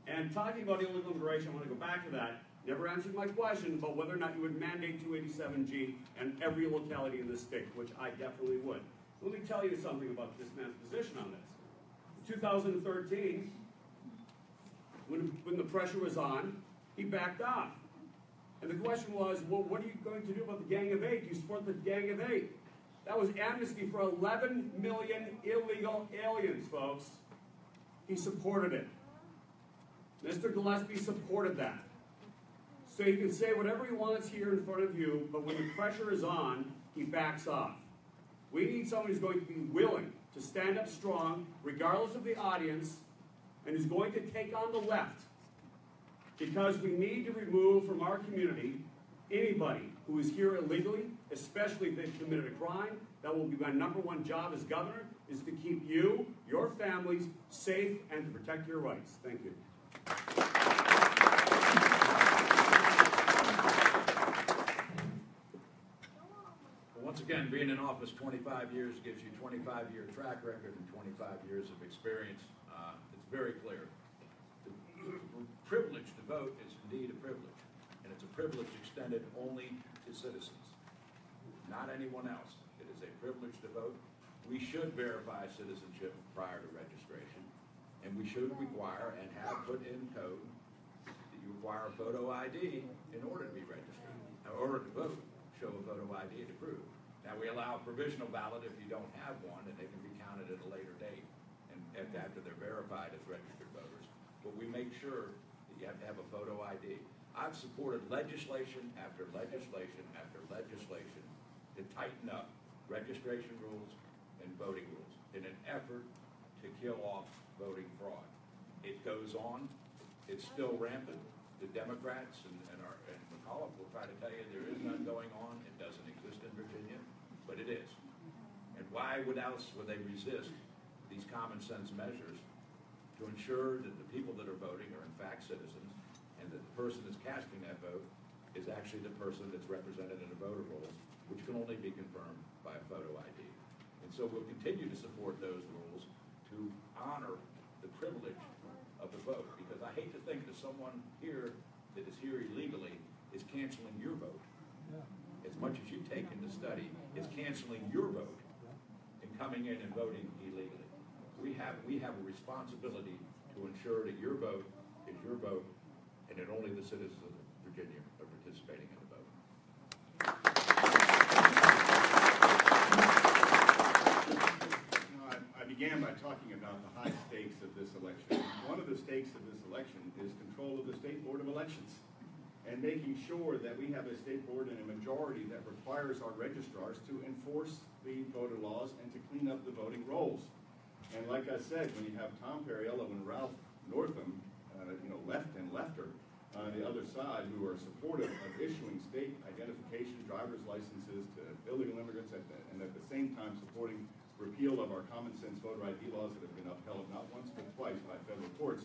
Speaker 7: And talking about illegal immigration, I want to go back to that. Never answered my question about whether or not you would mandate 287G in every locality in this state, which I definitely would. So let me tell you something about this man's position on this. In 2013, when the pressure was on, he backed off. And the question was, well, what are you going to do about the Gang of Eight? Do you support the Gang of Eight? That was amnesty for 11 million illegal aliens, folks. He supported it. Mr. Gillespie supported that. So he can say whatever he wants here in front of you, but when the pressure is on, he backs off. We need someone who's going to be willing to stand up strong, regardless of the audience, and who's going to take on the left. Because we need to remove from our community anybody who is here illegally, especially if they've committed a crime. That will be my #1 job as governor, is to keep you, your families, safe and to protect your rights. Thank you.
Speaker 8: Once again, being in office 25 years gives you 25-year track record and 25 years of experience. It's very clear. The privilege to vote is indeed a privilege, and it's a privilege extended only to citizens, not anyone else. It is a privilege to vote. We should verify citizenship prior to registration, and we should require and have put in code that you require a photo ID in order to be registered. In order to vote, show a photo ID to prove. Now, we allow provisional ballot if you don't have one, and they can be counted at a later date and after they're verified as registered voters. But we make sure that you have to have a photo ID. I've supported legislation after legislation after legislation to tighten up registration rules and voting rules in an effort to kill off voting fraud. It goes on. It's still rampant. The Democrats and McAuliffe will try to tell you there is none going on. It doesn't exist in Virginia, but it is. And why would they resist these common sense measures to ensure that the people that are voting are in fact citizens, and that the person that's casting that vote is actually the person that's represented in the voter rolls, which can only be confirmed by a photo ID. And so we'll continue to support those rules to honor the privilege of the vote, because I hate to think that someone here that is here illegally is canceling your vote. As much as you've taken to study, is canceling your vote and coming in and voting illegally. We have a responsibility to ensure that your vote is your vote, and that only the citizens of Virginia are participating in the vote.
Speaker 5: I began by talking about the high stakes of this election. One of the stakes of this election is control of the State Board of Elections, and making sure that we have a state board and a majority that requires our registrars to enforce the voter laws and to clean up the voting rolls. And like I said, when you have Tom Perriello and Ralph Northam, left and lefter on the other side, who are supportive of issuing state identification driver's licenses to illegal immigrants, and at the same time supporting repeal of our common sense voter ID laws that have been upheld not once but twice by federal courts,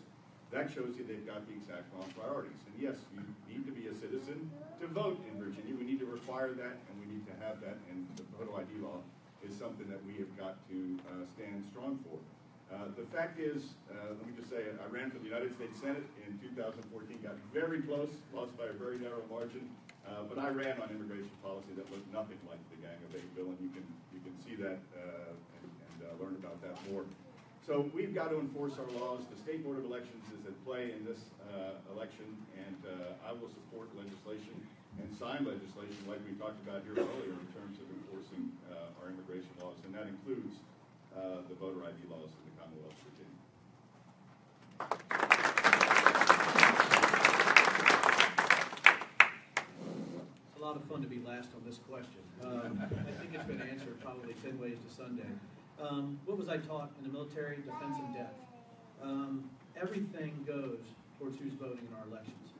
Speaker 5: that shows you they've got the exact wrong priorities. And yes, you need to be a citizen to vote in Virginia. We need to require that, and we need to have that, and the photo ID law is something that we have got to stand strong for. The fact is, let me just say, I ran for the United States Senate in 2014, got very close, lost by a very narrow margin, but I ran on immigration policy that looked nothing like the Gang of Eight bill, and you can see that and learn about that more. So we've got to enforce our laws. The State Board of Elections is at play in this election, and I will support legislation and sign legislation like we talked about here earlier in terms of enforcing our immigration laws, and that includes the voter ID laws in the Commonwealth of Virginia.
Speaker 6: It's a lot of fun to be last on this question. I think it's been answered probably 10 ways to Sunday. What was I taught in the military? Defense and death. Everything goes towards who's voting in our elections.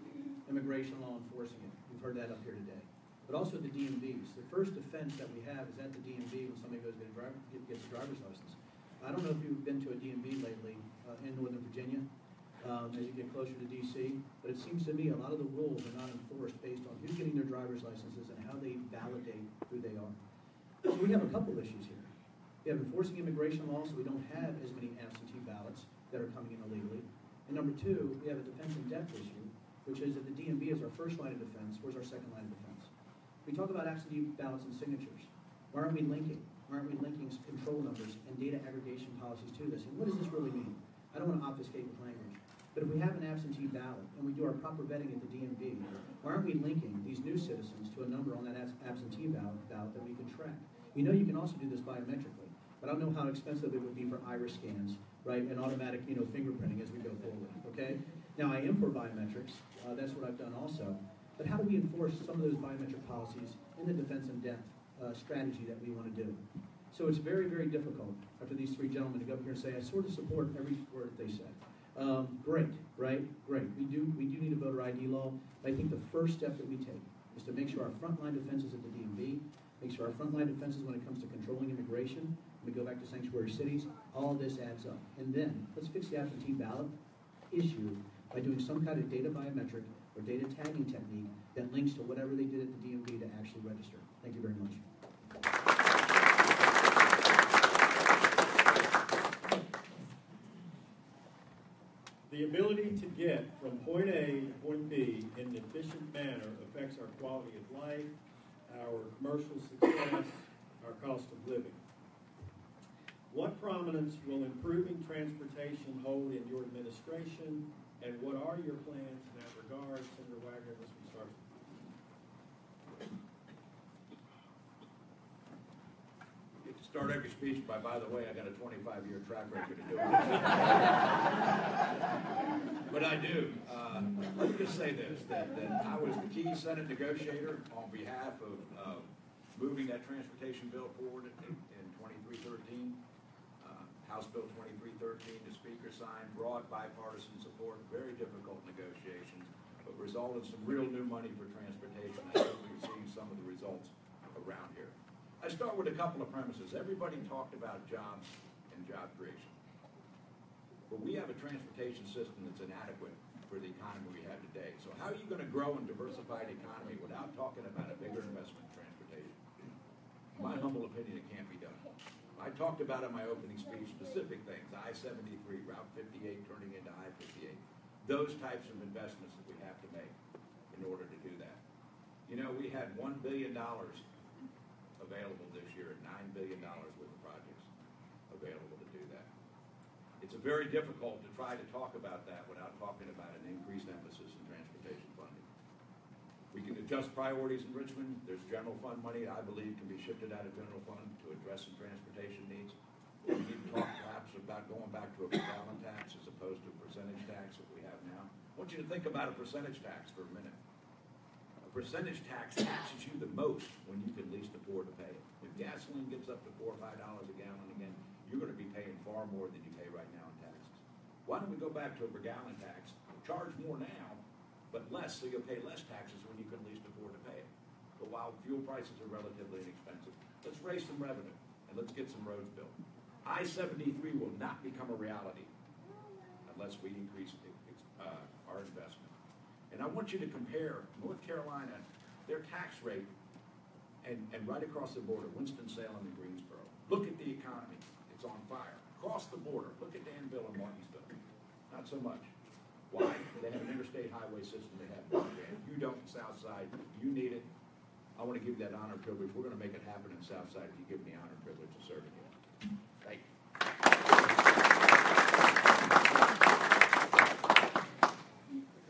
Speaker 6: Immigration law enforcing it. We've heard that up here today. But also the DMVs. The first offense that we have is at the DMV when somebody goes to gets a driver's license. I don't know if you've been to a DMV lately in Northern Virginia as you get closer to D.C., but it seems to me a lot of the rules are not enforced based on who's getting their driver's licenses and how they validate who they are. So we have a couple issues here. We have enforcing immigration laws, so we don't have as many absentee ballots that are coming in illegally. And number two, we have a defense in depth issue, which is that the DMV is our first line of defense. Where's our second line of defense? We talk about absentee ballots and signatures. Why aren't we linking? Why aren't we linking control numbers and data aggregation policies to this? And what does this really mean? I don't want to obfuscate with language. But if we have an absentee ballot and we do our proper vetting at the DMV, why aren't we linking these new citizens to a number on that absentee ballot that we can track? You know you can also do this biometrically, but I don't know how expensive it would be for iris scans, right, and automatic fingerprinting as we go forward, okay? Now I am for biometrics, that's what I've done also, but how do we enforce some of those biometric policies in the defense in depth strategy that we want to do? So it's very, very difficult after these three gentlemen to go up here and say, I sort of support every word they said. Great, right? Great. We do need a voter ID law. But I think the first step that we take is to make sure our frontline defenses at the DMV, make sure our frontline defenses when it comes to controlling immigration, we go back to sanctuary cities, all this adds up. And then let's fix the absentee ballot issue by doing some kind of data biometric or data tagging technique that links to whatever they did at the DMV to actually register. Thank you very much.
Speaker 4: The ability to get from point A to point B in an efficient manner affects our quality of life, our commercial success, our cost of living. What prominence will improving transportation hold in your administration, and what are your plans in that regard? Senator Wagner, let's start.
Speaker 8: You get to start every speech by the way, I got a 25-year track record of doing it. But I do. Let me just say this, that I was the key Senate negotiator on behalf of moving that transportation bill forward in 2313. House Bill 2313, the Speaker signed, broad bipartisan support, very difficult negotiations, but resulted in some real new money for transportation. I think we've seen some of the results around here. I start with a couple of premises. Everybody talked about jobs and job creation. But we have a transportation system that's inadequate for the economy we have today. So how are you going to grow and diversify the economy without talking about a bigger investment in transportation? In my humble opinion, it can't be done. I talked about in my opening speech specific things, I-73, Route 58 turning into I-58. Those types of investments that we have to make in order to do that. You know, we had $1 billion available this year and $9 billion worth of projects available to do that. It's very difficult to try to talk about that without talking about an increased emphasis in transportation funding. We can adjust priorities in Richmond. There's general fund money I believe can be shifted out of general fund to address some transportation needs. We need to talk perhaps about going back to a gallon tax as opposed to a percentage tax that we have now. I want you to think about a percentage tax for a minute. A percentage tax taxes you the most when you can least afford to pay it. If gasoline gets up to $4 or $5 a gallon again, you're going to be paying far more than you pay right now in taxes. Why don't we go back to a per gallon tax, charge more now, but less, so you'll pay less taxes when you can least afford to pay it. But while fuel prices are relatively inexpensive, let's raise some revenue and let's get some roads built. I-73 will not become a reality unless we increase our investment. And I want you to compare North Carolina, their tax rate, and right across the border, Winston-Salem and Greensboro. Look at the economy. It's on fire. Across the border, look at Danville and Martinsville. Not so much. Why? They have an interstate highway system. They have broadband. You don't in Southside. You need it. I want to give you that honor and privilege. We're going to make it happen in Southside if you give me honor and privilege of serving you. Thank you.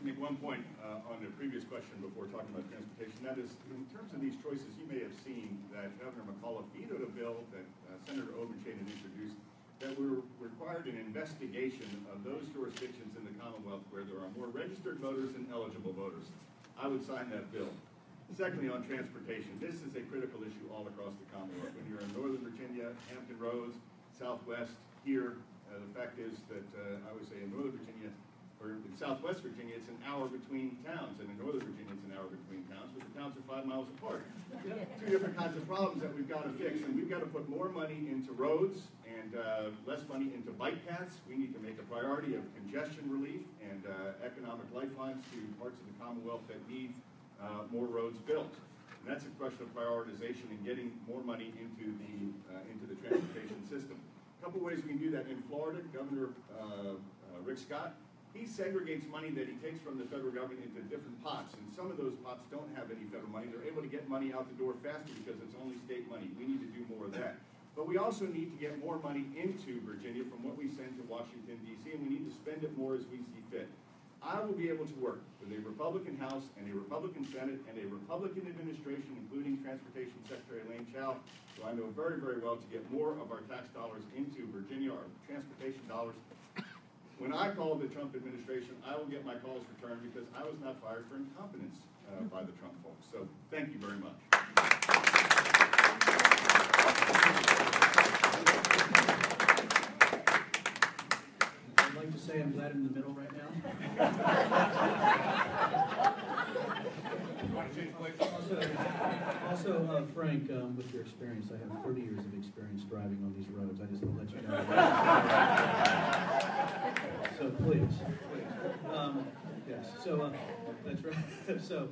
Speaker 5: To make one point on the previous question before talking about transportation, that is, in terms of these choices, you may have seen that Governor McAuliffe vetoed a bill that Senator Obenshain had introduced that required an investigation of those jurisdictions in the Commonwealth where there are more registered voters than eligible voters. I would sign that bill. Secondly, on transportation, this is a critical issue all across the Commonwealth. When you're in Northern Virginia, Hampton Roads, Southwest, here, the fact is that I would say in Northern Virginia, or in Southwest Virginia, it's an hour between towns, and in Northern Virginia, it's an hour between towns, but the towns are 5 miles apart. Two different kinds of problems that we've got to fix, and we've got to put more money into roads and less money into bike paths. We need to make a priority of congestion relief and economic lifelines to parts of the Commonwealth that need more roads built. And that's a question of prioritization and getting more money into the transportation system. A couple ways we can do that. In Florida, Governor Rick Scott he segregates money that he takes from the federal government into different pots, and some of those pots don't have any federal money. They're able to get money out the door faster because it's only state money. We need to do more of that. But we also need to get more money into Virginia from what we send to Washington, D.C., and we need to spend it more as we see fit. I will be able to work with a Republican House and a Republican Senate and a Republican administration, including Transportation Secretary Elaine Chao, who I know very, very well, to get more of our tax dollars into Virginia, our transportation dollars. When I call the Trump administration, I will get my calls returned because I was not fired for incompetence by the Trump folks. So thank you very much.
Speaker 6: I'd like to say I'm glad I'm in the middle right now. Also, Frank, with your experience, I have 30 years of experience driving on these roads. I just want to let you know that. So please. Yes, so that's right. So,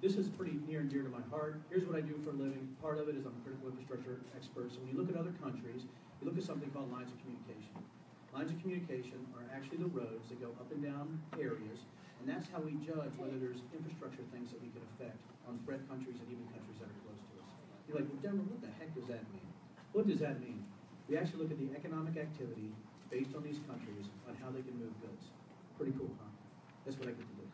Speaker 6: this is pretty near and dear to my heart. Here's what I do for a living. Part of it is I'm a critical infrastructure expert. So when you look at other countries, you look at something called lines of communication. Lines of communication are actually the roads that go up and down areas, and that's how we judge whether there's infrastructure things that we can affect on threat countries and even countries that are close to us. You're like, well, Denver, what the heck does that mean? What does that mean? We actually look at the economic activity based on these countries on how they can move goods. Pretty cool, huh? That's what I get to do.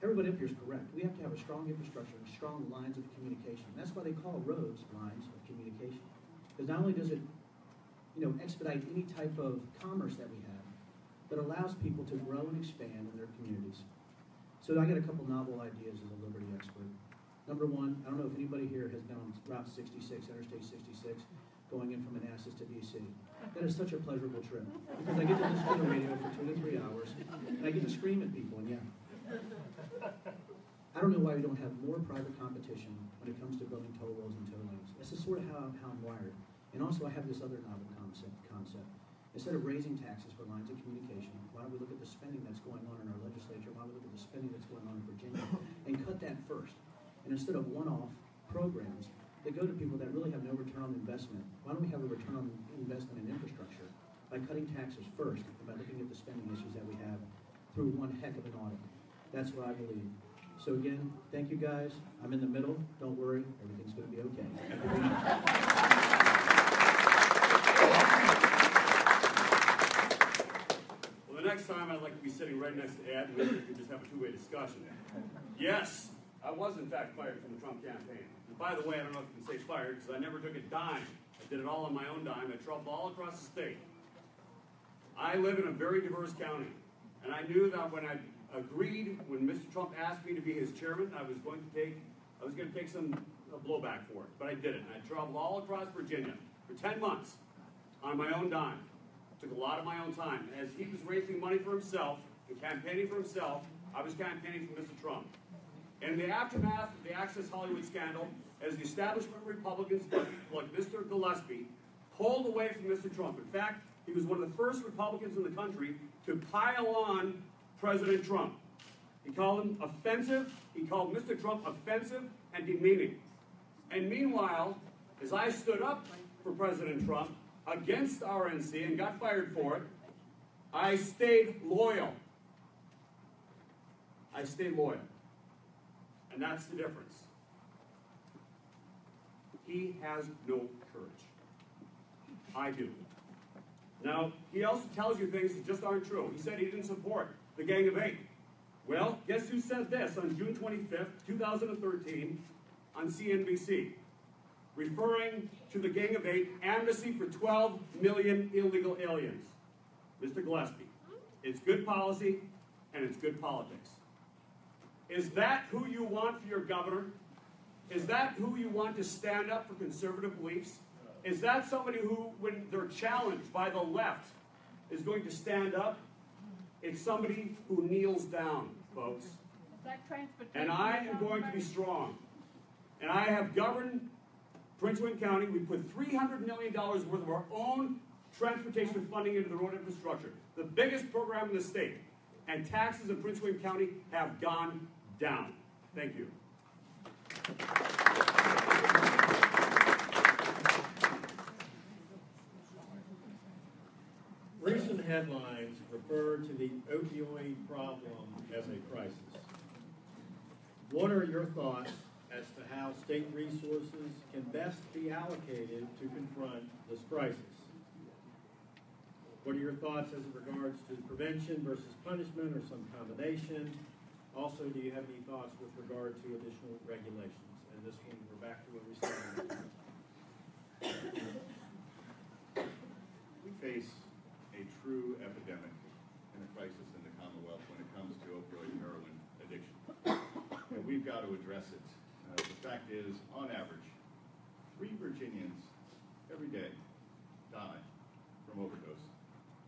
Speaker 6: Everybody up here is correct. We have to have a strong infrastructure and strong lines of communication. That's why they call roads lines of communication. Because not only does it expedite any type of commerce that we have, but allows people to grow and expand in their communities. So I got a couple novel ideas as a Liberty expert. Number one, I don't know if anybody here has been on Route 66, Interstate 66, going in from Manassas to D.C. That is such a pleasurable trip because I get to listen to the radio for 2 to 3 hours, and I get to scream at people, and yeah. I don't know why we don't have more private competition when it comes to building toll roads and toll lanes. This is sort of how I'm wired. And also I have this other novel concept. Instead of raising taxes for lines of communication, why don't we look at the spending that's going on in our legislature, why don't we look at the spending that's going on in Virginia, and cut that first. And instead of one-off programs that go to people that really have no return on investment, why don't we have a return on investment in infrastructure by cutting taxes first and by looking at the spending issues that we have through one heck of an audit. That's what I believe. So again, thank you guys. I'm in the middle. Don't worry. Everything's going to be okay.
Speaker 7: Well, the next time I'd like to be sitting right next to Ed, and maybe we could just have a two-way discussion. Yes, I was in fact fired from the Trump campaign. And by the way, I don't know if you can say fired because I never took a dime. I did it all on my own dime. I traveled all across the state. I live in a very diverse county, and I knew that when I agreed, when Mr. Trump asked me to be his chairman, I was going to take some blowback for it, but I didn't. I traveled all across Virginia for 10 months on my own dime. Took a lot of my own time. As he was raising money for himself and campaigning for himself, I was campaigning for Mr. Trump. And in the aftermath of the Access Hollywood scandal, as the establishment Republicans like Mr. Gillespie pulled away from Mr. Trump. In fact, he was one of the first Republicans in the country to pile on President Trump. He called him offensive. He called Mr. Trump offensive and demeaning. And meanwhile, as I stood up for President Trump against RNC and got fired for it, I stayed loyal. I stayed loyal. And that's the difference. He has no courage. I do. Now, he also tells you things that just aren't true. He said he didn't support the Gang of Eight. Well, guess who said this on June 25th, 2013 on CNBC, referring to the Gang of Eight, amnesty for 12 million illegal aliens? Mr. Gillespie. It's good policy and it's good politics. Is that who you want for your governor? Is that who you want to stand up for conservative beliefs? Is that somebody who, when they're challenged by the left, is going to stand up? It's somebody who kneels down, folks. And I am going to be strong. And I have governed Prince William County. We put $300 million worth of our own transportation funding into the road infrastructure, the biggest program in the state. And taxes in Prince William County have gone down. Thank you.
Speaker 4: Recent headlines refer to the opioid problem as a crisis. What are your thoughts as to how state resources can best be allocated to confront this crisis? What are your thoughts as it regards to prevention versus punishment or some combination? Also, do you have any thoughts with regard to additional regulations? And this one, we're back to where we started.
Speaker 5: We face a true epidemic and a crisis in the Commonwealth when it comes to opioid and heroin addiction. And we've got to address it. The fact is, on average, 3 Virginians every day die from overdose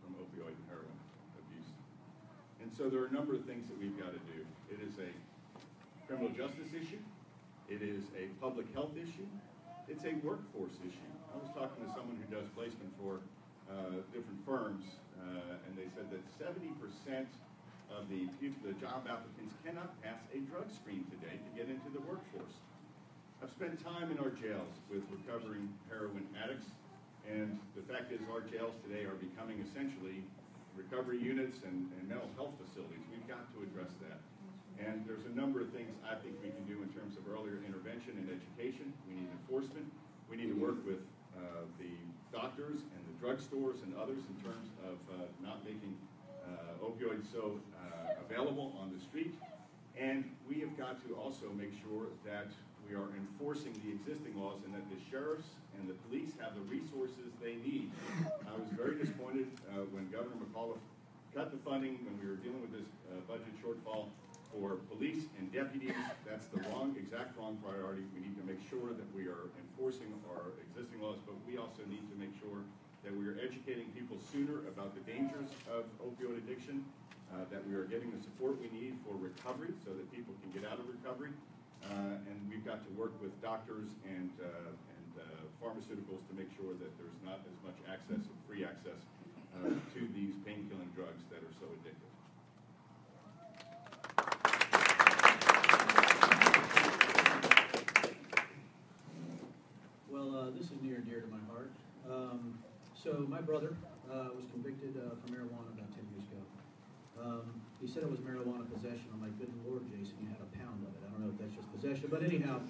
Speaker 5: from opioid and heroin abuse. And so there are a number of things that we've got to do. It is a criminal justice issue. It is a public health issue. It's a workforce issue. I was talking to someone who does placement for different firms, and they said that 70% of the job applicants cannot pass a drug screen today to get into the workforce. I've spent time in our jails with recovering heroin addicts, and the fact is our jails today are becoming essentially recovery units and mental health facilities. We've got to address that. And there's a number of things I think we can do in terms of earlier intervention and education. We need enforcement. We need to work with the doctors and the drugstores and others in terms of not making opioids so available on the street. And we have got to also make sure that we are enforcing the existing laws and that the sheriffs and the police have the resources they need. I was very disappointed when Governor McAuliffe cut the funding when we were dealing with this budget shortfall for police and deputies. That's the exact wrong priority. We need to make sure that we are enforcing our existing laws, but we also need to make sure that we are educating people sooner about the dangers of opioid addiction, that we are getting the support we need for recovery so that people can get out of recovery. And we've got to work with doctors and pharmaceuticals to make sure that there's not as much access and free access to these pain-killing drugs that are so addictive.
Speaker 6: Well, this is near and dear to my heart. So my brother was convicted for marijuana about 10 years ago. He said it was marijuana possession. I'm like, good Lord, Jason, you had a pound of it. I don't know if that's just possession, but anyhow.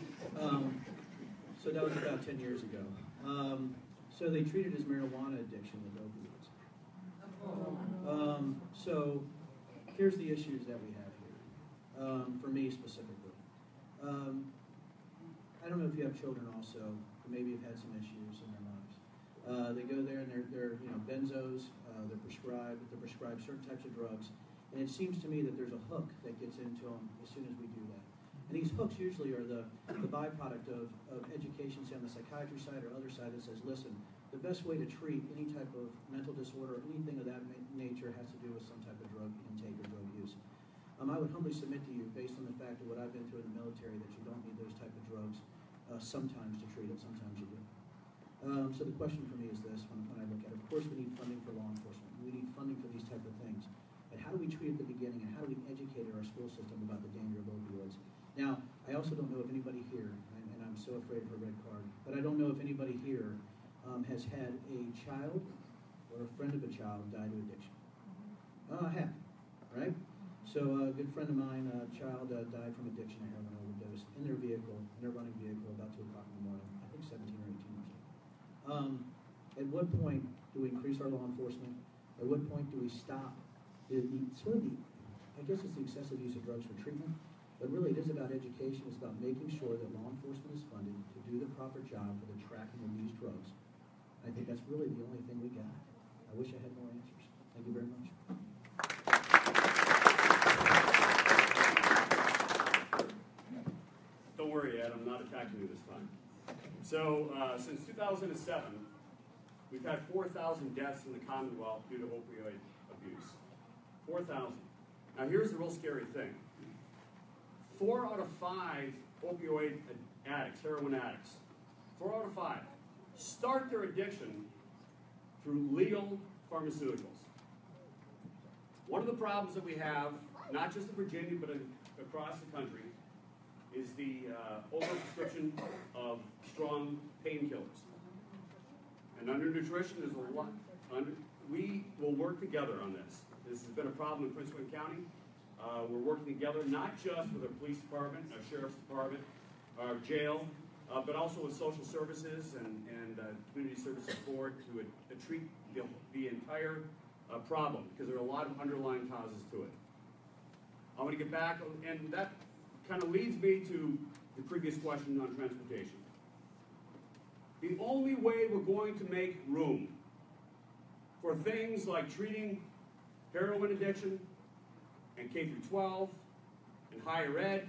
Speaker 6: So that was about 10 years ago. So they treated his marijuana addiction with opioids. So here's the issues that we have here, for me specifically. I don't know if you have children also, who maybe have had some issues in their lives. They go there and they're benzos, they're prescribed certain types of drugs, and it seems to me that there's a hook that gets into them as soon as we do that. And these hooks usually are the byproduct of education, say on the psychiatry side or other side that says, listen, the best way to treat any type of mental disorder or anything of that nature has to do with some type of drug intake or drug use. I would humbly submit to you, based on the fact of what I've been through in the military, that you don't need those type of drugs sometimes to treat it, sometimes you do. So the question for me is this, when I look at it, of course we need funding for law enforcement. We need funding for these type of things. But how do we treat at the beginning, and how do we educate our school system about the danger of opioids? Now, I also don't know if anybody here, and I'm so afraid of a red card, but I don't know if anybody here has had a child or a friend of a child die to addiction. I have, right? So a good friend of mine, a child died from addiction to heroin overdose in their vehicle, in their running vehicle, about 2 o'clock in the morning, I think 17 or 18 years old. At what point do we increase our law enforcement? At what point do we stop I guess it's the excessive use of drugs for treatment, but really it is about education. It's about making sure that law enforcement is funded to do the proper job for the tracking of these drugs. I think that's really the only thing we got. I wish I had more answers. Thank you very much.
Speaker 7: Don't worry, Ed, I'm not attacking you this time. So, since 2007, we've had 4,000 deaths in the Commonwealth due to opioid abuse. 4,000. Now, here's the real scary thing. 4 out of 5 opioid addicts, heroin addicts, 4 out of 5, start their addiction through legal pharmaceuticals. One of the problems that we have, not just in Virginia, but across the country, is the overprescription of strong painkillers. And undernutrition is a lot. we will work together on this. This has been a problem in Prince William County. We're working together not just with our police department, our sheriff's department, our jail, but also with social services and community services board to treat the entire problem, because there are a lot of underlying causes to it. I want to get back, and that kind of leads me to the previous question on transportation. The only way we're going to make room for things like treating heroin addiction and K through 12 and higher ed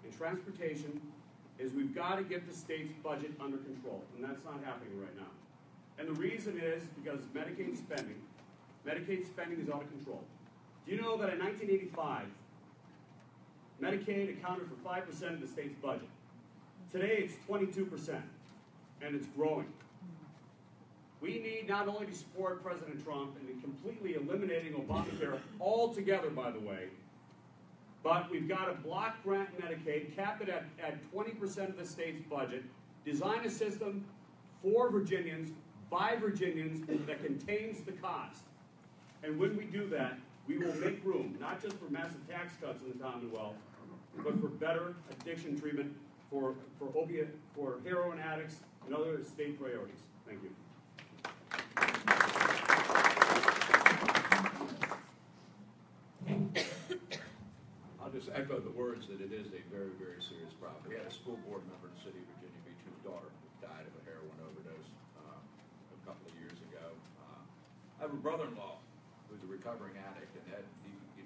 Speaker 7: and transportation is we've got to get the state's budget under control, and that's not happening right now. And the reason is because Medicaid spending is out of control. Do you know that in 1985, Medicaid accounted for 5% of the state's budget? Today it's 22%, and it's growing. We need not only to support President Trump in completely eliminating Obamacare altogether, by the way, but we've got to block grant Medicaid, cap it at 20% of the state's budget, design a system for Virginians, by Virginians, that contains the cost. And when we do that, we will make room, not just for massive tax cuts in the Commonwealth, but for better addiction treatment for heroin addicts and other state priorities. Thank you.
Speaker 8: I'll just echo the words that it is a very, very serious problem. We had a school board member in the city of Virginia Beach whose daughter died of a heroin overdose a couple of years ago. I have a brother-in-law who's a recovering addict, and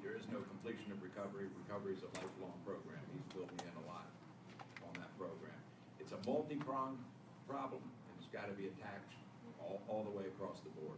Speaker 8: there is no completion of recovery. Recovery is a lifelong program. He's filled me in a lot on that program. It's a multi-pronged problem, and it's got to be attacked all the way across the board.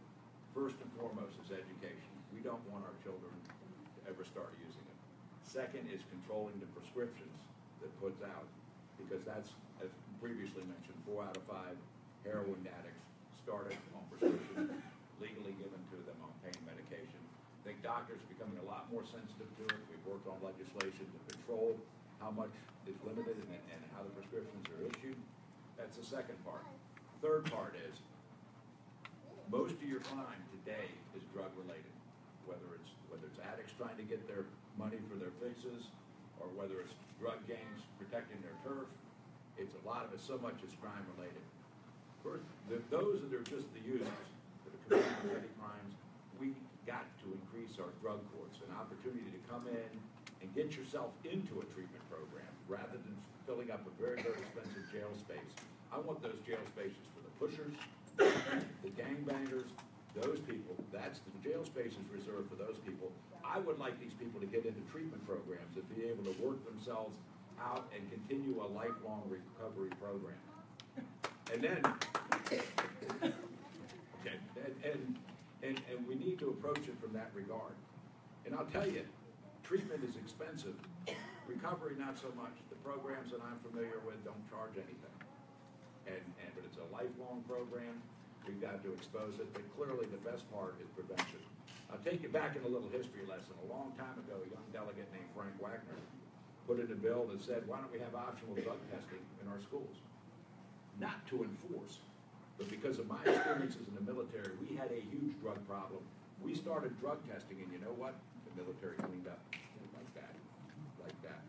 Speaker 8: First and foremost is education. We don't want our children to ever start using it. Second is controlling the prescriptions that puts out, because that's, as previously mentioned, 4 out of 5 heroin addicts started on prescription, legally given to them on pain medication. I think doctors are becoming a lot more sensitive to it. We've worked on legislation to control how much is limited and how the prescriptions are issued. That's the second part. Third part is, most of your crime today is drug related, whether it's addicts trying to get their money for their fixes, or whether it's drug gangs protecting their turf. It's a lot of it, so much is crime related. First, those that are just the users that are committing petty crimes, we got to increase our drug courts, an opportunity to come in and get yourself into a treatment program rather than filling up a very, very expensive jail space. I want those jail spaces for the pushers, the gangbangers, those people. That's the jail space is reserved for those people. I would like these people to get into treatment programs and be able to work themselves out and continue a lifelong recovery program. And then, okay, and we need to approach it from that regard. And I'll tell you, treatment is expensive. Recovery, not so much. The programs that I'm familiar with don't charge anything. But it's a lifelong program. We've got to expose it, but clearly the best part is prevention. I'll take you back in a little history lesson. A long time ago, a young delegate named Frank Wagner put in a bill that said, why don't we have optional drug testing in our schools? Not to enforce, but because of my experiences in the military, we had a huge drug problem. We started drug testing, and you know what? The military cleaned up like that.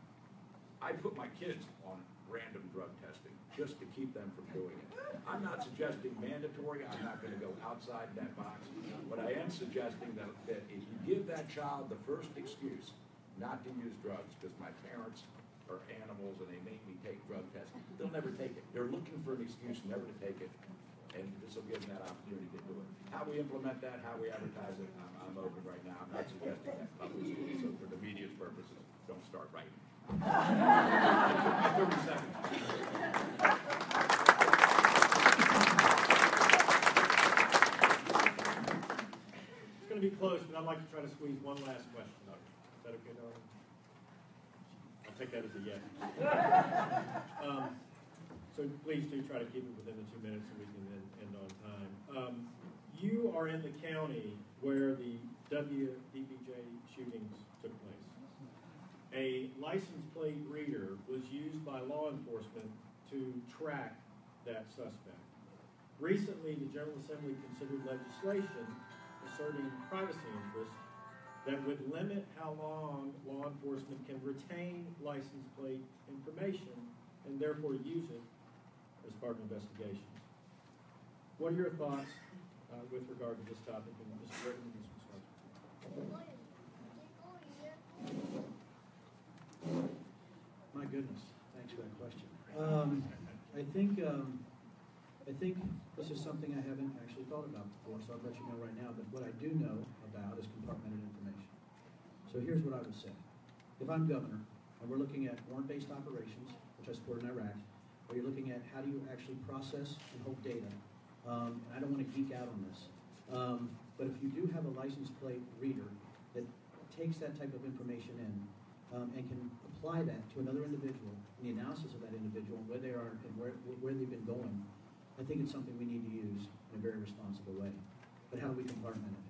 Speaker 8: I put my kids on random drug testing just to keep them from doing it. I'm not suggesting mandatory. I'm not going to go outside that box. But I am suggesting that if you give that child the first excuse not to use drugs because my parents are animals and they make me take drug tests, they'll never take it. They're looking for an excuse never to take it, and this will give them that opportunity to do it. How we implement that, how we advertise it, I'm open right now. I'm not suggesting that publicly, so for the media's purposes, don't start writing. 30 seconds.
Speaker 4: It's going to be close, but I'd like to try to squeeze one last question out. Is that okay, Darwin? I'll take that as a yes. So please do try to keep it within the 2 minutes so we can then end on time. You are in the county where the WDPJ shootings took place. A license plate reader was used by law enforcement to track that suspect. Recently, the General Assembly considered legislation asserting privacy interests that would limit how long law enforcement can retain license plate information and therefore use it as part of investigations. What are your thoughts with regard to this topic? And Mr. Rickman, this one starts with you.
Speaker 6: My goodness, thanks for that question. I think this is something I haven't actually thought about before, so I'll let you know right now. But what I do know about is compartmented information. So here's what I would say. If I'm governor, and we're looking at warrant-based operations, which I support in Iraq, or you're looking at how do you actually process and hold data, and I don't want to geek out on this, but if you do have a license plate reader that takes that type of information in and can apply that to another individual and the analysis of that individual and where they are and where they've been going, I think it's something we need to use in a very responsible way. But how do we compartment it?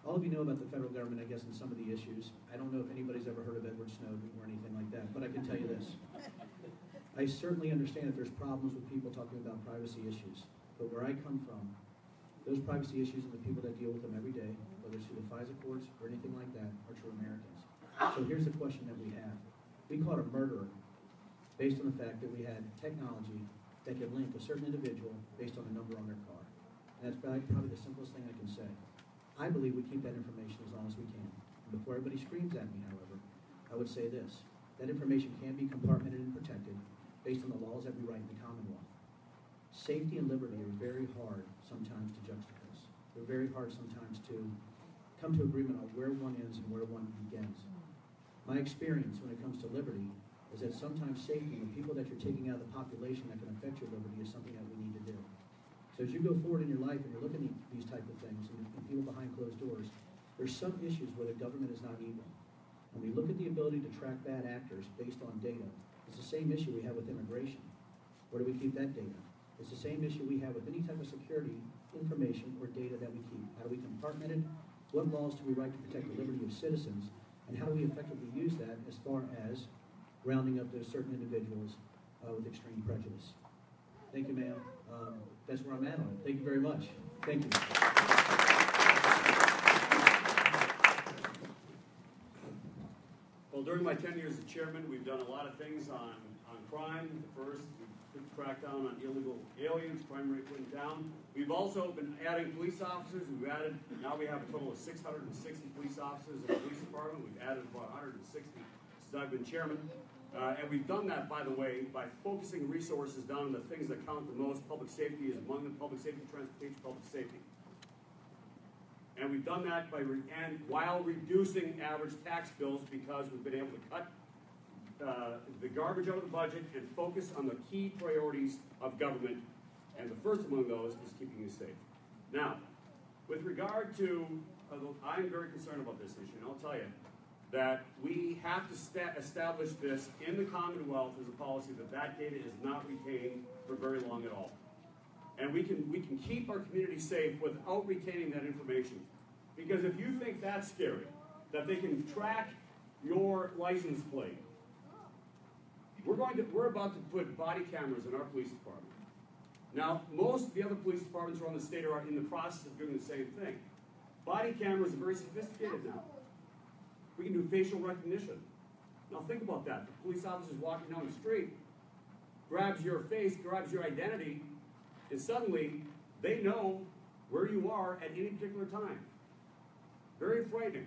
Speaker 6: All of you know about the federal government, I guess, and some of the issues. I don't know if anybody's ever heard of Edward Snowden or anything like that, but I can tell you this. I certainly understand that there's problems with people talking about privacy issues, but where I come from, those privacy issues and the people that deal with them every day, whether it's through the FISA courts or anything like that, are true Americans. So here's the question that we have. We caught a murderer based on the fact that we had technology that could link a certain individual based on the number on their car. And that's probably the simplest thing I can say. I believe we keep that information as long as we can. And before everybody screams at me, however, I would say this. That information can be compartmented and protected based on the laws that we write in the Commonwealth. Safety and liberty are very hard sometimes to juxtapose. They're very hard sometimes to come to agreement on where one ends and where one begins. My experience when it comes to liberty is that sometimes safety and the people that you're taking out of the population that can affect your liberty is something that we need to do. So as you go forward in your life and you're looking at these type of things and people behind closed doors, there's some issues where the government is not evil. When we look at the ability to track bad actors based on data, it's the same issue we have with immigration. Where do we keep that data? It's the same issue we have with any type of security information or data that we keep. How do we compartment it? What laws do we write to protect the liberty of citizens? And how do we effectively use that as far as rounding up those certain individuals with extreme prejudice? Thank you, ma'am. That's where I'm at on it. Thank you very much. Thank you.
Speaker 7: Well, during my 10 years as chairman, we've done a lot of things on crime. First, we put the crackdown on illegal aliens, crime rate went down. We've also been adding police officers. Now we have a total of 660 police officers in the police department. We've added about 160 since I've been chairman. And we've done that, by the way, by focusing resources down on the things that count the most. Public safety is among them. Public safety, transportation, public safety. And we've done that while reducing average tax bills because we've been able to cut the garbage out of the budget and focus on the key priorities of government. And the first among those is keeping you safe. Now, with regard to, I'm very concerned about this issue, and I'll tell you that we have to establish this in the Commonwealth as a policy that data is not retained for very long at all. And we can keep our community safe without retaining that information. Because if you think that's scary, that they can track your license plate, we're about to put body cameras in our police department. Now, most of the other police departments around the state are in the process of doing the same thing. Body cameras are very sophisticated now. We can do facial recognition. Now think about that. The police officer's walking down the street, grabs your face, grabs your identity, and suddenly they know where you are at any particular time. Very frightening.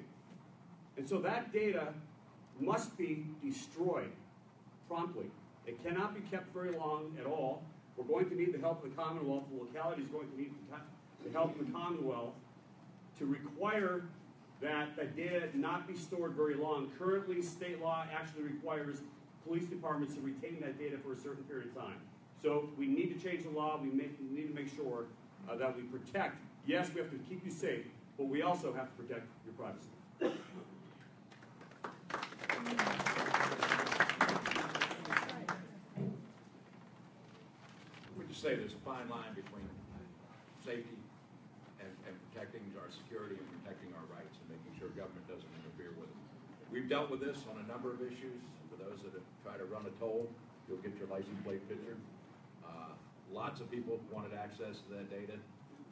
Speaker 7: And so that data must be destroyed promptly. It cannot be kept very long at all. We're going to need the help of the Commonwealth. The locality is going to need the help of the Commonwealth to require that data not be stored very long. Currently, state law actually requires police departments to retain that data for a certain period of time. So we need to change the law. We need to make sure that we protect. Yes, we have to keep you safe, but we also have to protect your privacy.
Speaker 8: We just say there's a fine line between safety and protecting our security and protecting our rights and making sure government doesn't interfere with it. We've dealt with this on a number of issues. For those that have tried to run a toll, you'll get your license plate pictured. Lots of people wanted access to that data.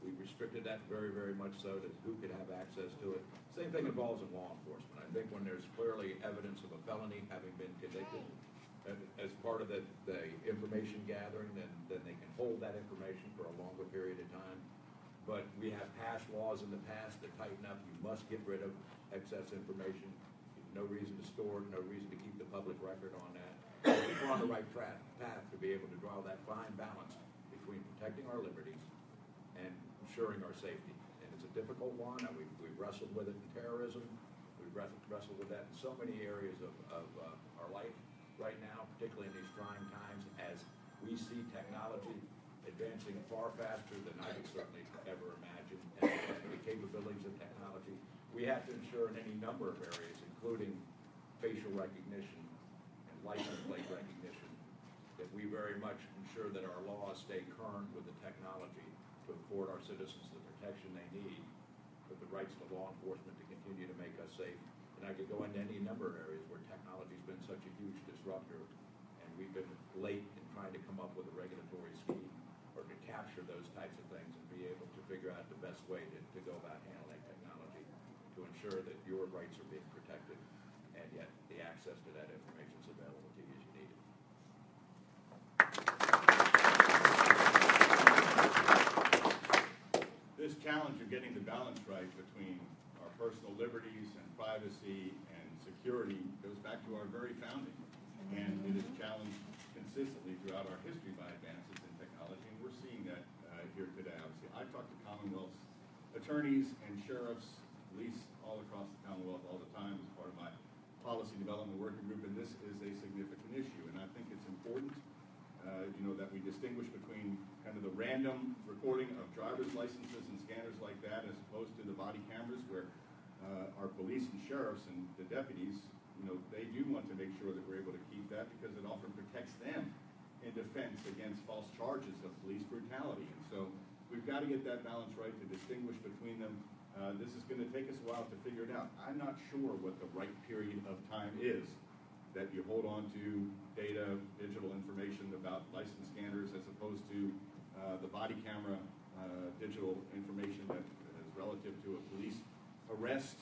Speaker 8: We restricted that very, very much so that who could have access to it. Same thing involves in law enforcement. I think when there's clearly evidence of a felony having been convicted, as part of the information gathering, then they can hold that information for a longer period of time. But we have passed laws in the past that tighten up. You must get rid of excess information. No reason to store it, no reason to keep the public record on that. We're on the right path to be able to draw that fine balance between protecting our liberties and ensuring our safety. And it's a difficult one. We've wrestled with it in terrorism. We've wrestled with that in so many areas of our life right now, particularly in these trying times, as we see technology advancing far faster than I could certainly ever imagine, and the capabilities of technology. We have to ensure in any number of areas, including facial recognition and license plate recognition, that we very much ensure that our laws stay current with the technology to afford our citizens the protection they need, with the rights of law enforcement to continue to make us safe. And I could go into any number of areas where technology's been such a huge disruptor, and we've been late in trying to come up with a regulatory scheme or to capture those types of things and be able to figure out the best way to go about handling technology to ensure that your rights are being protected, and yet the access to that information is available to you as you need it.
Speaker 5: This challenge of getting the balance right between our personal liberties and privacy and security goes back to our very founding. And it is challenged consistently throughout our history by advances in technology, and we're seeing that here today. Obviously, I talk to Commonwealth's attorneys and sheriffs, police all across the Commonwealth all the time as part of my policy development working group, and this is a significant issue. And I think it's important that we distinguish between kind of the random recording of driver's licenses and scanners like that as opposed to the body cameras where our police and sheriffs and the deputies, they do want to make sure that we're able to keep that because it often protects them in defense against false charges of police brutality. And so we've got to get that balance right to distinguish between them. This is going to take us a while to figure it out. I'm not sure what the right period of time is that you hold on to data, digital information about license scanners as opposed to the body camera digital information that is relative to a police arrest.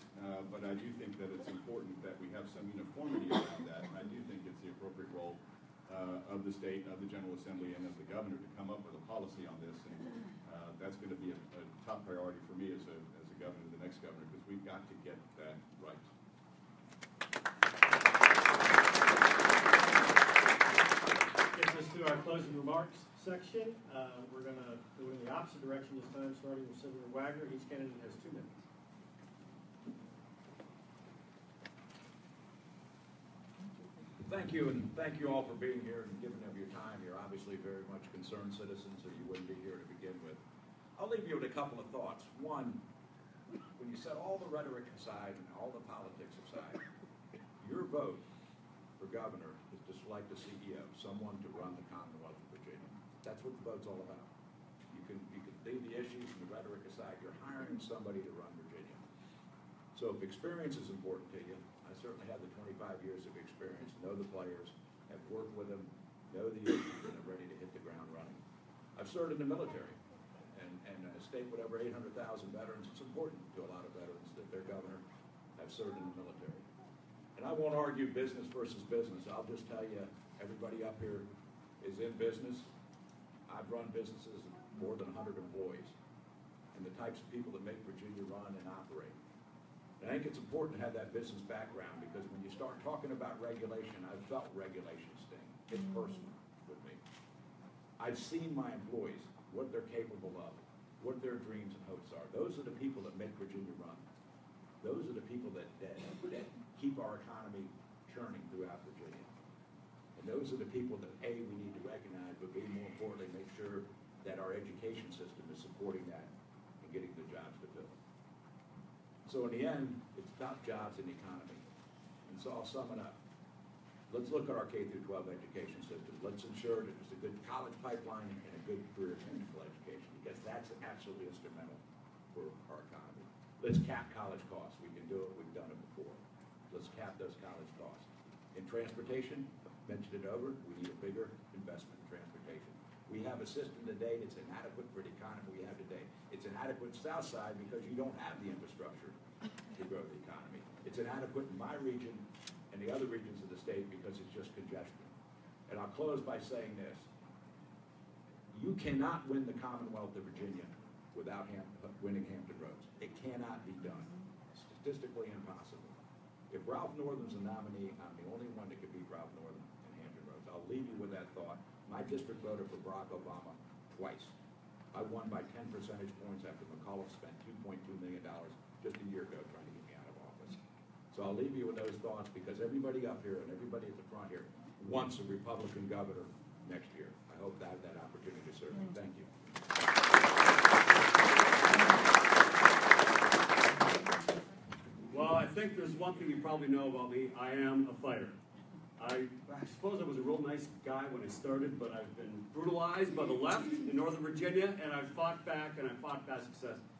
Speaker 5: But I do think that it's important that we have some uniformity around that. And I do think it's the appropriate role of the state, of the General Assembly, and of the governor to come up with a policy on this. And that's going to be a top priority for me as a governor, the next governor, because we've got to get that right.
Speaker 4: Gets us to our closing remarks section. We're going to go in the opposite direction this time, starting with Senator Wagner. Each candidate has 2 minutes.
Speaker 8: Thank you, and thank you all for being here and giving up your time. You're obviously very much concerned citizens, or you wouldn't be here to begin with. I'll leave you with a couple of thoughts. One, when you set all the rhetoric aside and all the politics aside, your vote for governor is to select a CEO, someone to run the Commonwealth of Virginia. That's what the vote's all about. You can leave the issues and the rhetoric aside. You're hiring somebody to run Virginia. So if experience is important to you, I certainly have the 25 years of experience, know the players, have worked with them, know the issues, and are ready to hit the ground running. I've served in the military, and a state with over 800,000 veterans, it's important to a lot of veterans that their governor have served in the military. And I won't argue business versus business. I'll just tell you, everybody up here is in business. I've run businesses of more than 100 employees, and the types of people that make Virginia run and operate. And I think it's important to have that business background, because when you start talking about regulation, I've felt regulation sting. It's personal with me. I've seen my employees, what they're capable of, what their dreams and hopes are. Those are the people that make Virginia run. Those are the people that keep our economy churning throughout Virginia. And those are the people that, A, we need to recognize, but B, more importantly, make sure that our education system is supporting that and getting the jobs to fill. So in the end, it's about jobs and the economy. And so I'll sum it up. Let's look at our K-12 education system. Let's ensure that there's a good college pipeline and a good career technical education, because that's absolutely instrumental for our economy. Let's cap college costs. We can do it. We've done it before. Let's cap those college costs. In transportation, mentioned it over, we need a bigger investment in transportation. We We have a system today that's inadequate for the economy we have today. It's inadequate south side because you don't have the infrastructure to grow the economy. It's inadequate in my region and the other regions of the state because it's just congestion. And I'll close by saying this. You cannot win the Commonwealth of Virginia without winning Hampton Roads. It cannot be done. Statistically impossible. If Ralph Northam's the nominee, I'm the only one that could beat Ralph Northam in Hampton Roads. I'll leave you with that thought. My district voted for Barack Obama twice. I won by 10 percentage points after McAuliffe spent $2.2 million just a year ago trying to get me out of office. So I'll leave you with those thoughts because everybody up here and everybody at the front here wants a Republican governor next year. I hope to have that opportunity to serve you. Thank you.
Speaker 7: Well, I think there's one thing you probably know about me. I am a fighter. I suppose I was a real nice guy when I started, but I've been brutalized by the left in Northern Virginia, and I've fought back, and I've fought back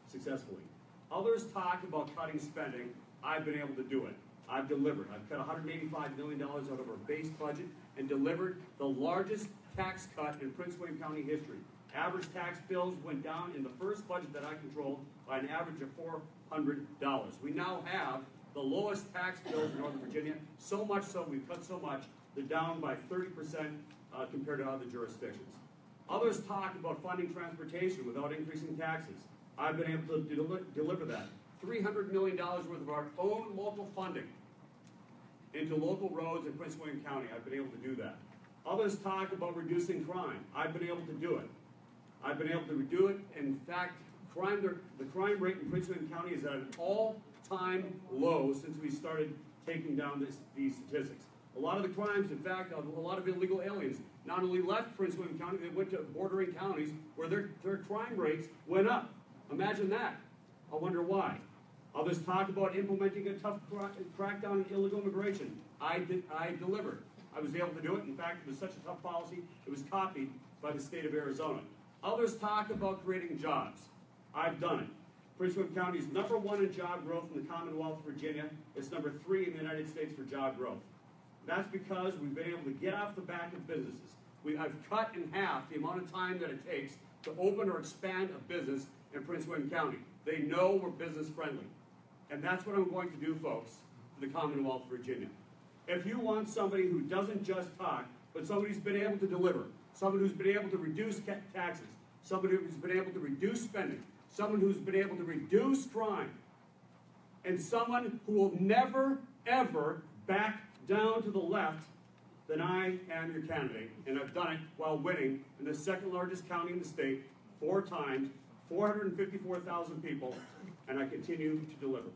Speaker 7: successfully. Others talk about cutting spending. I've been able to do it. I've delivered. I've cut $185 million out of our base budget and delivered the largest tax cut in Prince William County history. Average tax bills went down in the first budget that I controlled by an average of $400. We now have the lowest tax bills in Northern Virginia, so much so, we've cut so much, they're down by 30% compared to other jurisdictions. Others talk about funding transportation without increasing taxes. I've been able to deliver that. $300 million worth of our own local funding into local roads in Prince William County. I've been able to do that. Others talk about reducing crime. I've been able to do it. I've been able to do it. In fact, the crime rate in Prince William County is at an all-time low since we started taking down these statistics. A lot of the crimes, in fact, a lot of illegal aliens not only left Prince William County, they went to bordering counties where their crime rates went up. Imagine that. I wonder why. Others talk about implementing a tough crackdown on illegal immigration. I delivered. I was able to do it. In fact, it was such a tough policy, it was copied by the state of Arizona. Others talk about creating jobs. I've done it. Prince William County is #1 in job growth in the Commonwealth of Virginia. It's #3 in the United States for job growth. That's because we've been able to get off the back of businesses. I've cut in half the amount of time that it takes to open or expand a business in Prince William County. They know we're business friendly. And that's what I'm going to do, folks, for the Commonwealth of Virginia. If you want somebody who doesn't just talk, but somebody who's been able to deliver, someone who's been able to reduce taxes, somebody who's been able to reduce spending, someone who's been able to reduce crime, and someone who will never, ever back down to the left, then I am your candidate. And I've done it while winning in the second largest county in the state 4 times, 454,000 people, and I continue to deliver.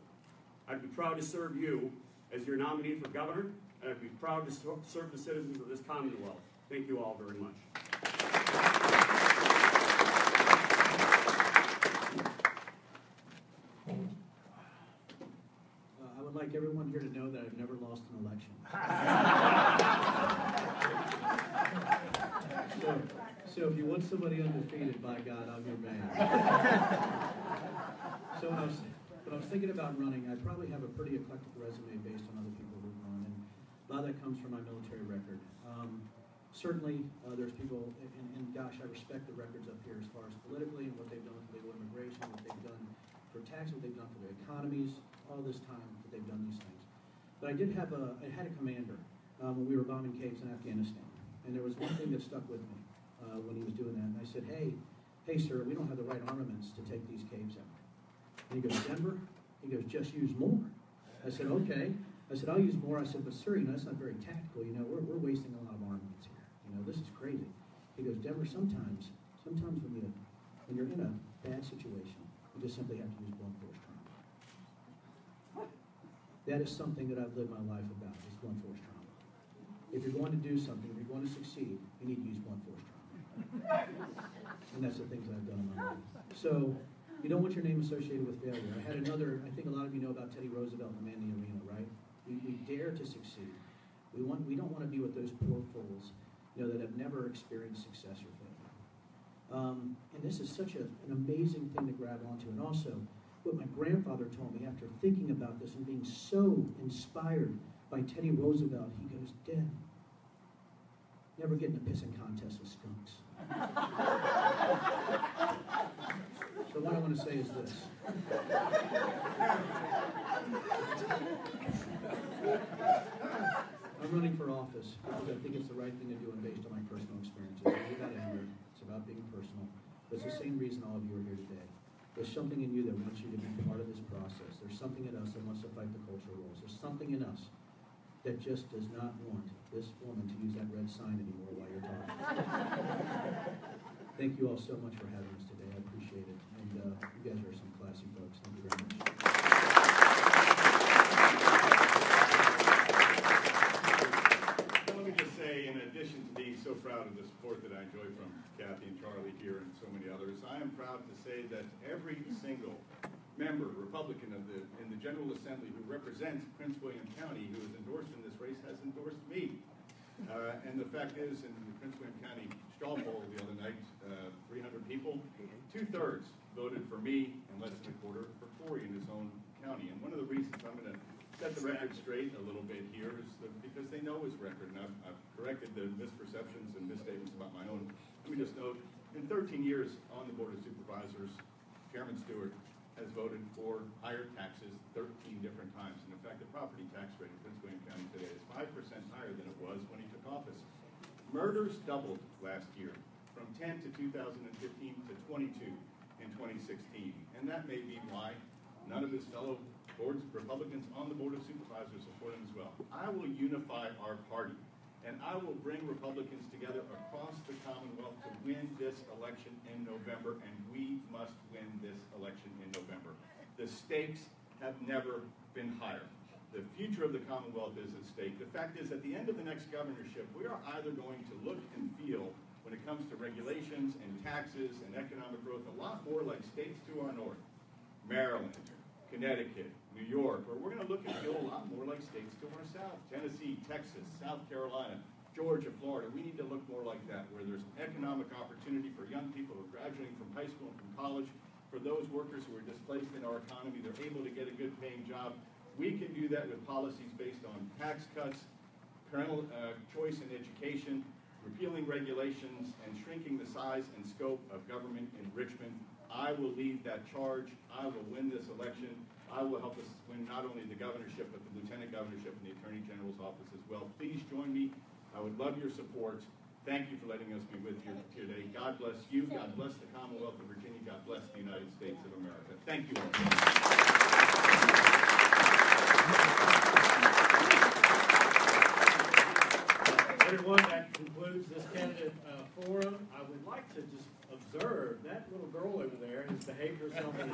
Speaker 7: I'd be proud to serve you as your nominee for governor, and I'd be proud to serve the citizens of this Commonwealth. Thank you all very much.
Speaker 6: I would like everyone here to know that I've never lost an election. So if you want somebody undefeated, by God, I'm your man. So when I was thinking about running, I probably have a pretty eclectic resume based on other people who've run, and a lot of that comes from my military record. Certainly, there's people, and gosh, I respect the records up here as far as politically and what they've done with legal immigration, what they've done for tax, what they've done for their economies, all this time that they've done these things. But I had a commander when we were bombing caves in Afghanistan, and there was one thing that stuck with me when he was doing that, and I said, hey sir, we don't have the right armaments to take these caves out. And he goes, Denver? He goes, just use more. I said, okay. I said, I'll use more. I said, but sir, that's not very tactical. We're wasting a lot of armaments here. This is crazy. He goes, Denver, sometimes when you're in a bad situation, you just simply have to use blunt force trauma. That is something that I've lived my life about, is blunt force trauma. If you're going to do something, if you're going to succeed, you need to use blunt force trauma. And that's the things that I've done in my life. So you don't want your name associated with failure. I think a lot of you know about Teddy Roosevelt and the man in the arena, right? We dare to succeed. We don't want to be with those poor fools, that have never experienced success or failure. And this is such an amazing thing to grab onto. And also, what my grandfather told me after thinking about this and being so inspired by Teddy Roosevelt, he goes, Dad, never get in a pissing contest with skunks. So what I want to say is this. I'm running for office because I think it's the right thing to do and based on my personal experiences. It's not about anger, it's about being personal. But it's the same reason all of you are here today. There's something in you that wants you to be part of this process. There's something in us that wants to fight the cultural roles. There's something in us that just does not want this woman to use that red sign anymore while you're talking. Thank you all so much for having us today. I appreciate it. And you guys are some classy folks. Thank you very much.
Speaker 5: Let me just say, in addition to being so proud of the support that I enjoy from Kathy and Charlie here and so many others, I am proud to say that every single member, Republican in the General Assembly who represents Prince William County, who is endorsed in this race, has endorsed me. And the fact is, in the Prince William County straw poll the other night, 300 people, 2/3 voted for me and less than a quarter for Corey in his own county. And one of the reasons I'm going to set the record straight a little bit here is because they know his record, and I've corrected the misperceptions and misstatements about my own. Let me just note, in 13 years on the Board of Supervisors, Chairman Stewart has voted for higher taxes 13 different times. And in fact, the property tax rate in Prince William County today is 5% higher than it was when he took office. Murders doubled last year, from 10 to 2015 to 22 in 2016. And that may be why none of his fellow Republicans on the Board of Supervisors support him as well. I will unify our party, and I will bring Republicans together across the Commonwealth to win this election in November, and we must win this election in November. The stakes have never been higher. The future of the Commonwealth is at stake. The fact is, at the end of the next governorship, we are either going to look and feel, when it comes to regulations and taxes and economic growth, a lot more like states to our north, Maryland, Connecticut, New York, or we're going to look and feel a lot more like states to our south, Tennessee, Texas, South Carolina, Georgia, Florida. We need to look more like that, where there's economic opportunity for young people who are graduating from high school and from college, for those workers who are displaced in our economy. They're able to get a good paying job. We can do that with policies based on tax cuts, parental choice in education, repealing regulations, and shrinking the size and scope of government enrichment. I will lead that charge. I will win this election. I will help us win not only the governorship, but the lieutenant governorship and the attorney general's office as well. Please join me. I would love your support. Thank you for letting us be with you today. God bless you. God bless the Commonwealth of Virginia. God bless the United States of America. Thank you all.
Speaker 4: Everyone, that concludes this candidate forum. I would like to just observe that little girl over there has behaved herself in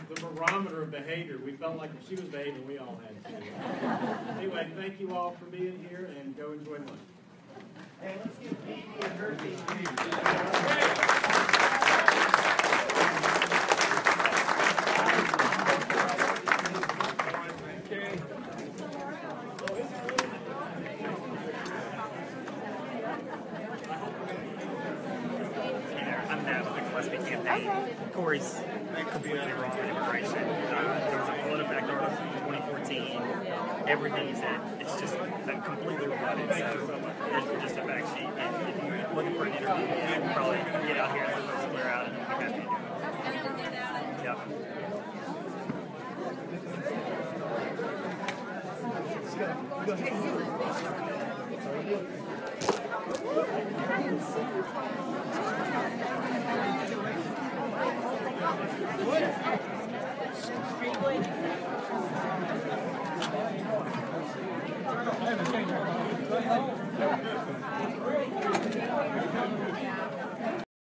Speaker 4: the barometer of behavior. We felt like if she was behaving, we all had to. Anyway, thank you all for being here, and go enjoy lunch.
Speaker 1: Hey, let's give Amy and her team.
Speaker 9: I'm now with the Gillespie campaign. Corey's completely wrong on immigration. There was a PolitiFact article in 2014. Everything he said, it's just completely rebutted. So there's just a fact sheet. And if you're looking for an interview, you can probably get out here and let those clear out, and we'll be happy to do it. Yep.
Speaker 10: I haven't changed my mind.